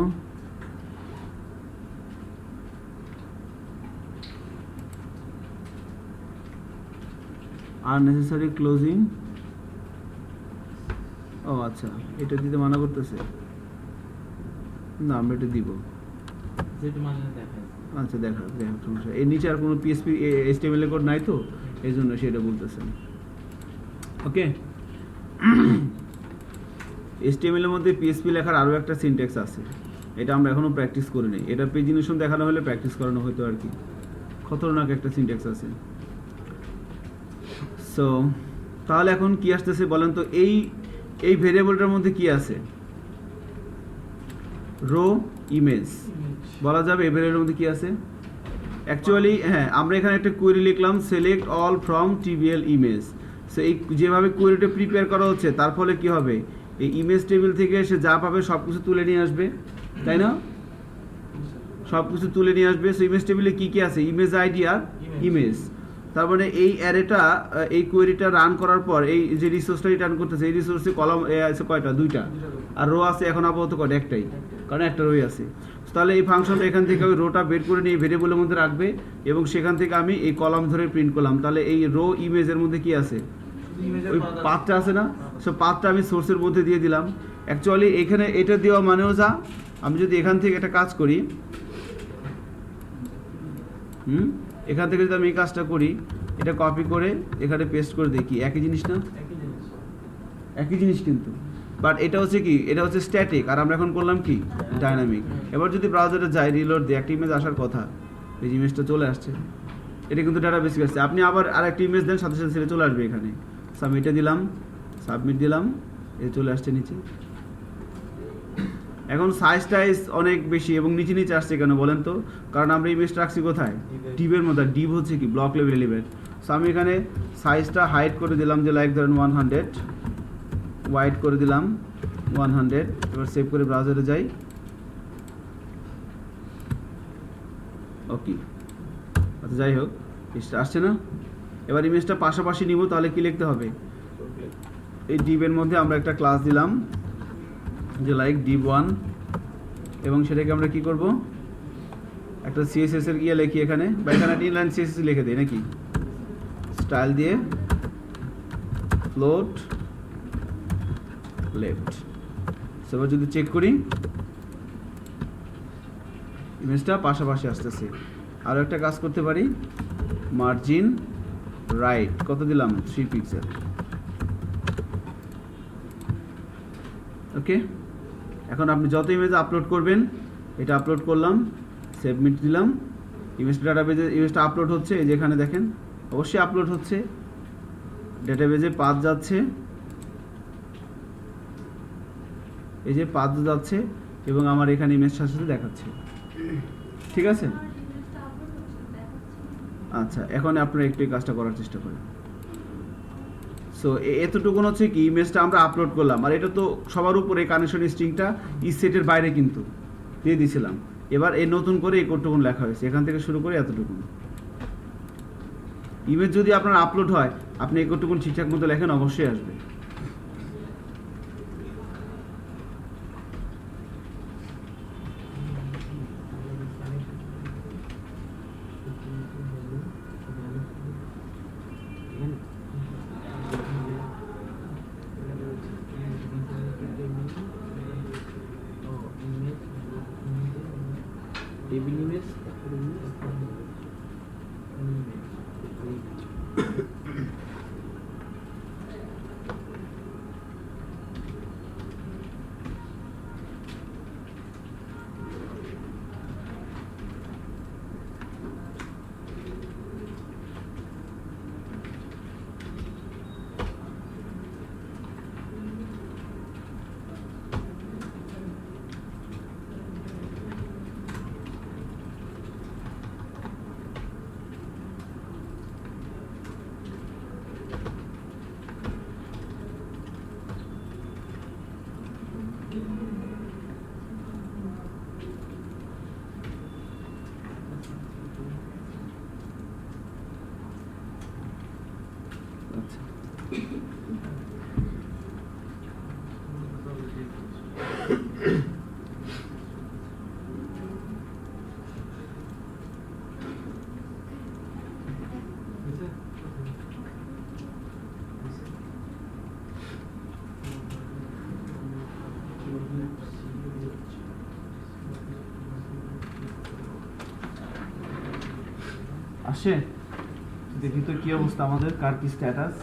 unnecessary closing। ও আচ্ছা, এটা দিতে মানা করতেছে না, আমরা এটা দিব। যেটা মানে দেখায়। আচ্ছা দেখা সমস্যা। এর নিচে আর কোনো পিএসপি HTML কোড নাই তো, এই জন্য সেটা বলতেছে। ওকে, HTML এর মধ্যে পিএসপি লেখার আরও একটা সিনট্যাক্স আছে, এটা আমরা এখনও প্র্যাকটিস করি নাই। এটা প্রেজেন্টেশন দেখানো হলে প্র্যাকটিস করানো হতো আর কি। খতরনাক একটা সিনট্যাক্স আছে। সো তাহলে এখন কি আসতেছে বলেন তো? এই ভেরিয়েবলটার মধ্যে কি আছে? রো ইমেজ বলা যাবে। এই ভেরিয়েবলের মধ্যে কি আছে অ্যাকচুয়ালি? হ্যাঁ, আমরা এখানে একটা কোয়েরি লিখলাম, select all from TBL image. So এই যেভাবে কোয়েরিটা প্রিপেয়ার করা হচ্ছে তার ফলে কি হবে? এই ইমেজ টেবিল থেকে সে যা পাবে সব কিছু তুলে নিয়ে আসবে, তাই না? সব কিছু তুলে নিয়ে আসবে। সো ইমেজ টেবিলে কি কি আছে? ইমেজ আইডি আর ইমেজ। তার মানে এই অ্যারেটা এই কোয়েরিটা রান করার পর এই যে রিসোর্সটা রিটার্ন করতেছে এই রিসোর্সে কলাম আছে কয়টা, দুইটা, আর রো আছে এখন আপাতত কয়টা, একটাই, কারণ একটা রোই আছে। তাহলে এই ফাংশনটা এখান থেকে ওই রোটা বের করে নিয়ে ভেরিয়েবলের মধ্যে রাখবে এবং সেখান থেকে আমি এই কলাম ধরে প্রিন্ট করলাম। তাহলে এই রো ইমেজের মধ্যে কি আছে, ওই পাথটা আছে না, সো পাথটা আমি সোর্সের মধ্যে দিয়ে দিলাম। অ্যাকচুয়ালি এখানে এটা দেওয়া মানেও যা, আমি যদি এখান থেকে একটা কাজ করি, এখান থেকে যদি আমি এই কাজটা করি, এটা কপি করে এখানে পেস্ট করে দেখি, একই জিনিস না, একই জিনিস কিন্তু, বাট এটা হচ্ছে কি, এটা হচ্ছে স্ট্যাটিক আর আমরা এখন করলাম কি ডাইনামিক। এবার যদি ব্রাউজারে যাই, রিলোড দিই, একটা ইমেজ আসার কথা, এই ইমেজটা চলে আসছে, এটা কিন্তু ডাটাবেসে আসছে। আপনি আবার আরেকটা ইমেজ দেন, সাথে সাথে সেটা চলে আসবে এখানে। সাবমিটে দিলাম, সাবমিট দিলাম, এ চলে আসছে নিচে। এখন সাইজ টাইজ অনেক বেশি এবং নিচে নিচে আসছে কেন বলেন তো, কারণ আমরা ইমেজটা রাখছি কোথায়, ডিভের মধ্যে। ডিভ হচ্ছে কি ব্লক লেভেল এলিমেন্ট। সো আমি এখানে সাইজটা হাইড করে দিলাম, যে লাইক ধরেন 100, ওয়াইড করে দিলাম 100। এবার সেভ করে ব্রাউজারে যাই, ওকে, আচ্ছা যাই হোক, ইমেজটা আসছে না। এবার ইমেজটা পাশাপাশি নিব, তাহলে কি লিখতে হবে, এই ডিভের মধ্যে আমরা একটা ক্লাস দিলাম যে লাইক div1, এবং সেটাকে আমরা কি করব, একটা সিএসএস এর ইয়ে লিখি এখানে, বা এখানে একটা ইনলাইন সিএসএস লিখে দেই নাকি, স্টাইল দিয়ে ফ্লোট লেফট। এবার যদি চেক করি, ইমেজটা পাশাপাশি আসতেছে। আরও একটা কাজ করতে পারি, মার্জিন রাইট কত দিলাম, 3 পিক্সেল, ওকে। এখন আপনি যত ইমেজ আপলোড করবেন, এটা আপলোড করলাম, সাবমিট দিলাম, ইমেজ ডাটাবেজে ইমেজটা আপলোড হচ্ছে, এই যেখানে দেখেন অবশ্যই আপলোড হচ্ছে, ডাটাবেজে পাথ যাচ্ছে, এই যে পাথ যাচ্ছে, এবং আমার এখানে ইমেজ সাথে সাথে দেখাচ্ছে, ঠিক আছে। আমার ইমেজটা আপলোড হচ্ছে, দেখাচ্ছে। আচ্ছা, এখন আপনারা একটু এই কাজটা করার চেষ্টা করেন। সো এতটুকুন হচ্ছে কি, ইমেজটা আমরা আপলোড করলাম, আর এটা তো সবার উপরে কানেকশন স্ট্রিংটা ই সেটের বাইরে কিন্তু দিয়ে দিয়েছিলাম। এবার এই নতুন করে এই কোডটুকুন লেখা হয়েছে, এখান থেকে শুরু করে এতটুকুন। ইমেজ যদি আপনার আপলোড হয়, আপনি এই কোডটুকুন ঠিকঠাক মতো লেখেন, অবশ্যই আসবে। টেবিল ইমেজ, আচ্ছা, আসে দেখি তো কি অবস্থা আমাদের, কার কি স্ট্যাটাস।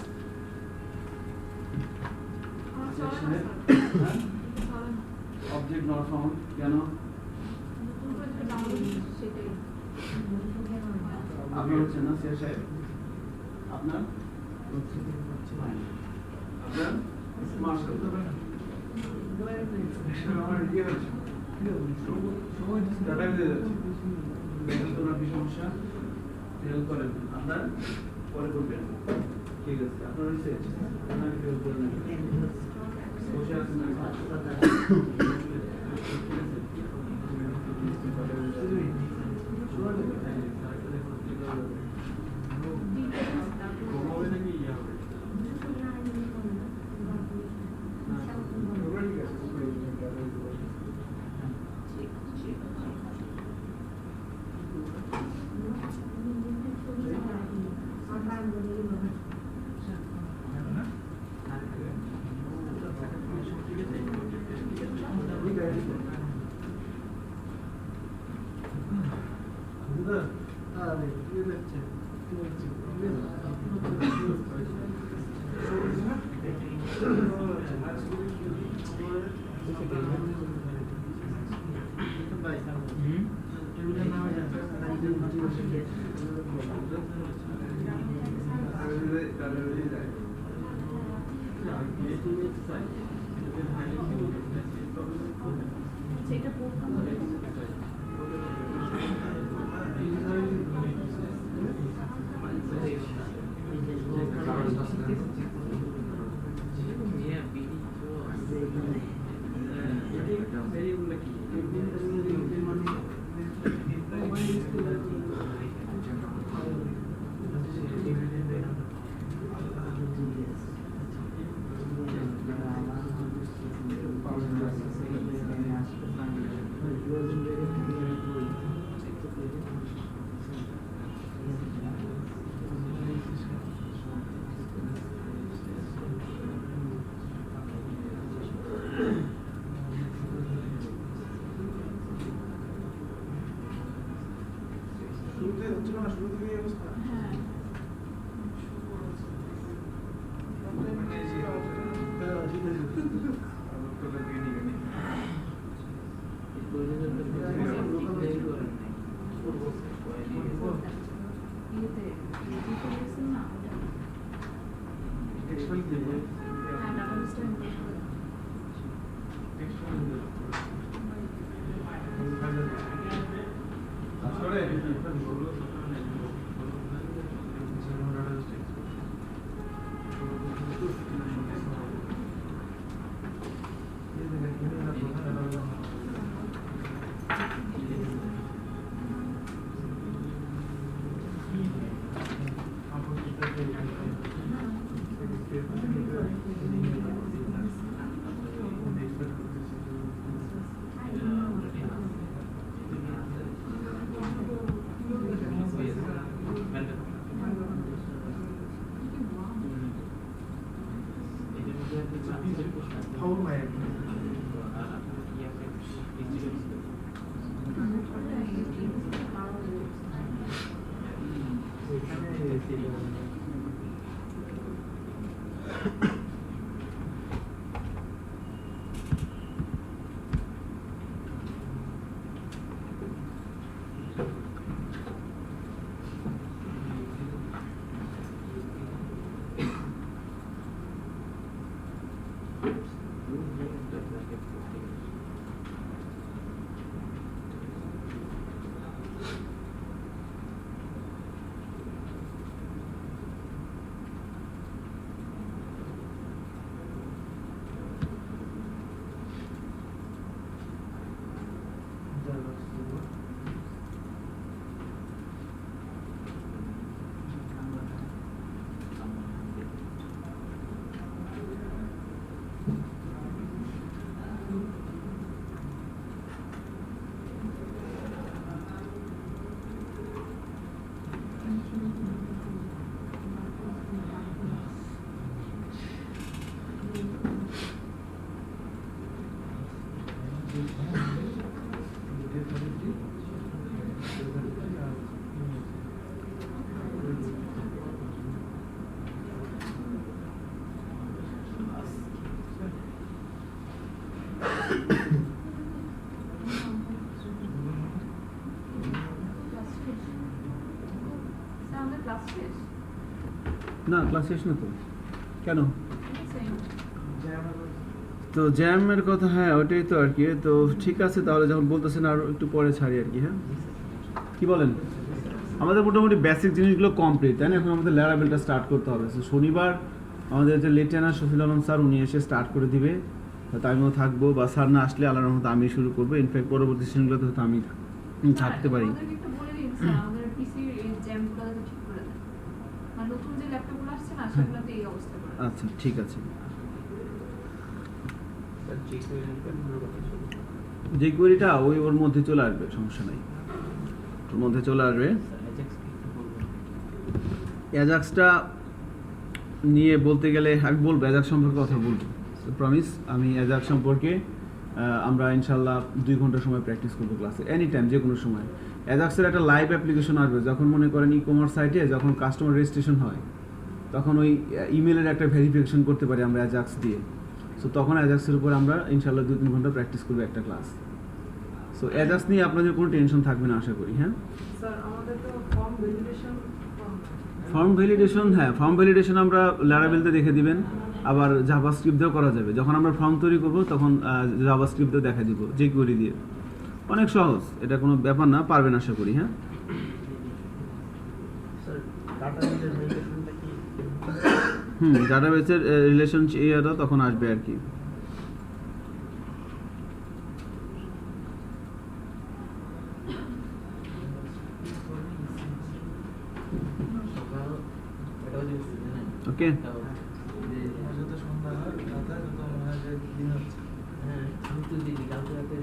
অবজেক্ট নট ফাউন্ড কেন, আপনার হচ্ছে না সিয়া সাহেব, আপনার আপনার মার্কস করতে পারেন, আমার ইয়ে হচ্ছে সময় ডাটা দিয়ে যাচ্ছে, দেখেন তো না কি সমস্যা, হেল্প করেন, আপনার পরে করবেন, ঠিক আছে। আপনার হচ্ছে আপনার হেল্প করেন, বসে আছেন না, ঠিক আছে। সেটা পড়তাম শুরুতে হচ্ছিল না, শুরু থেকে এই অবস্থা। হ্যাঁ মানে এই যে ইয়েতে ইয়েতে গেছেন না ওটা হ্যাঁ double stand How am I? Class শেষ না ক্লাস শেষ না তো কেন সেম তো জ্যামের কথা হ্যাঁ ওটাই তো আর কি তো ঠিক আছে তাহলে যখন বলতেছেন আর একটু পরে ছাড়ি আর কি হ্যাঁ কি বলেন আমাদের মোটামুটি বেসিক জিনিসগুলো কমপ্লিট তাই না এখন আমাদের ল্যারাবেলটা স্টার্ট করতে হবে তো শনিবার আমাদের যে লেটেনার শফিল আলম স্যার উনি এসে স্টার্ট করে দিবে হয়তো আমিও থাকবো বা স্যার না আসলে আল্লাহর মতো আমি শুরু করবো ইনফ্যাক্ট পরবর্তী সিজনগুলোতে হয়তো আমি থাকতে পারি আমাদেরকে একটু বলে দিন স্যার আমাদের পিসির এই জ্যামগুলো যাতে ঠিক করে দেন আর নতুন যে ল্যাপটপগুলো আসছে না সেগুলোতে এই অবস্থা করে আচ্ছা ঠিক আছে যে কোয়েরিটা ওর মধ্যে চলে আসবে সমস্যা নাই ওর মধ্যে চলে আসবে অ্যাজাক্সটা নিয়ে বলতে গেলে আমি বলবো অ্যাজাক্স সম্পর্কে কথা বলবো প্রমিস আমি অ্যাজাক্স সম্পর্কে আমরা ইনশাল্লাহ 2 ঘন্টা সময় প্র্যাকটিস করবো ক্লাসে এনি টাইম যে কোনো সময় অ্যাজাক্সের একটা লাইভ অ্যাপ্লিকেশন আসবে যখন মনে করেন ই কমার্স সাইটে যখন কাস্টমার রেজিস্ট্রেশন হয় তখন ওই ইমেলের একটা ভেরিফিকেশন করতে পারি আমরা অ্যাজাক্স দিয়ে। সো তখন অ্যাজাক্সের উপর আমরা ইনশাল্লাহ 2-3 ঘন্টা প্র্যাকটিস করবো একটা ক্লাস। সো অ্যাজাক্স নিয়ে আপনাদের কোনো টেনশন থাকবে না আশা করি। হ্যাঁ, স্যার আমাদের তো ফর্ম ভ্যালিডেশন ফর্ম ভ্যালিডেশন আমরা ল্যারাভেলতে দেখে দিবেন, আবার জাভাস্ক্রিপ্টেও করা যাবে। যখন আমরা ফর্ম তৈরি করব তখন জাভাস্ক্রিপ্টেও দেখা দিব যে কোয়েরি দিয়ে। অনেক সহজ, এটা কোনো ব্যাপার না, পারবেন আশা করি। হ্যাঁ, স্যার ডাটা রিলেশনটা কি? ডাটাবেসের রিলেশন ইয়েটা তখন আসবে আর কি। সকাল এটা হচ্ছে জানেন ওকে, যত সন্ধ্যা হয় রাতে যত মনে হয় যে দিন হচ্ছে। হ্যাঁ আমি তো দিদি কালকে রাতে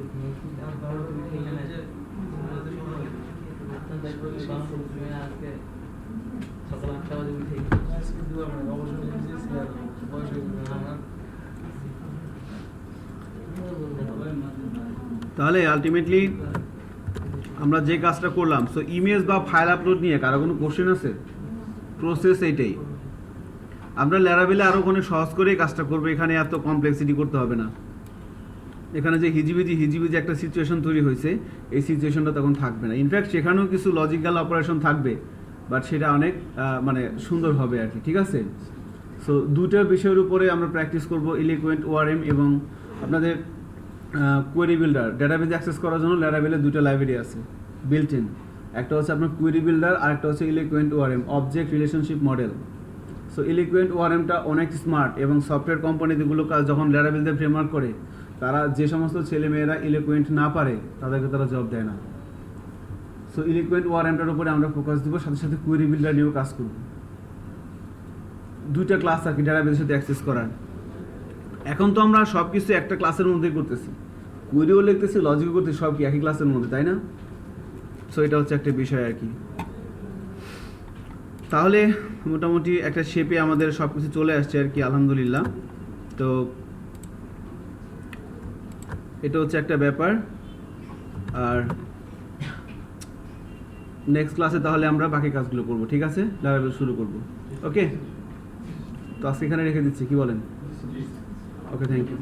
আর বারো ঠিক যে আছে রাতে সময় হয়। আপনার দেখবো তুমি আজকে সকাল 8টা বাজে উঠে আজকে দুবার মানে অবসর নিয়েছি আর বয়স হয়ে গেছে আমার। তাহলে আলটিমেটলি আমরা যে কাজটা করলাম, সো ইমেজ বা ফাইল আপলোড নিয়ে কারো কোনো কোশ্চেন আছে? প্রসেস এইটাই। আমরা ল্যারাভেলে আরও অনেক সহজ করে কাজটা করবো, এখানে এত কমপ্লেক্সিটি করতে হবে না। এখানে যে হিজিবিজি একটা সিচুয়েশন তৈরি হয়েছে, এই সিচুয়েশনটা তখন থাকবে না। ইনফ্যাক্ট সেখানেও কিছু লজিক্যাল অপারেশন থাকবে, বাট সেটা অনেক মানে সুন্দর হবে আর কি। ঠিক আছে, সো দুটো বিষয়ের উপরে আমরা প্র্যাকটিস করব, ইলিকুয়েন্ট ওআরএম এবং আপনাদের কোয়েরি বিল্ডার। ডেটাবেজ অ্যাক্সেস করার জন্য ল্যারাভেলে দুটো লাইব্রেরি আছে বিল্ট ইন, একটা হচ্ছে আপনার কোয়েরি বিল্ডার আর একটা হচ্ছে Eloquent ORM, object relationship model. So Eloquent ওআরএমটা অনেক স্মার্ট, এবং সফটওয়্যার কোম্পানিগুলো যখন ল্যারাভেল দিয়ে ফ্রেমওয়ার্ক করে, তারা যে সমস্ত ছেলেমেয়েরা ইলিকুয়েন্ট না পারে তাদেরকে তারা জব দেয় না। সো ইলিকুয়েন্ট ওআরএমটার উপরে আমরা ফোকাস দিব, সাথে সাথে কোয়েরি বিল্ডার নিয়েও কাজ করব। দুইটা ক্লাস আর কি ডেটাবেজের সাথে অ্যাক্সেস করার। এখন তো আমরা সব কিছু একটা ক্লাসের মধ্যেই করতেছি, কোয়েরিও লিখতেছি, লজিকও করতেছি, সব কি একই ক্লাসের মধ্যে, তাই না? সো এটা হচ্ছে একটা বিষয় আর কি। তাহলে মোটামুটি একটা শেপে আমাদের সব কিছু চলে আসছে আর কি, আলহামদুলিল্লাহ। তো এটা হচ্ছে একটা ব্যাপার। আর নেক্সট ক্লাসে তাহলে আমরা বাকি কাজগুলো করব, ঠিক আছে? ল্যারাভেল শুরু করব। ওকে, তো আজকে এখানে রেখে দিচ্ছি, কি বলেন? ওকে, থ্যাংক ইউ।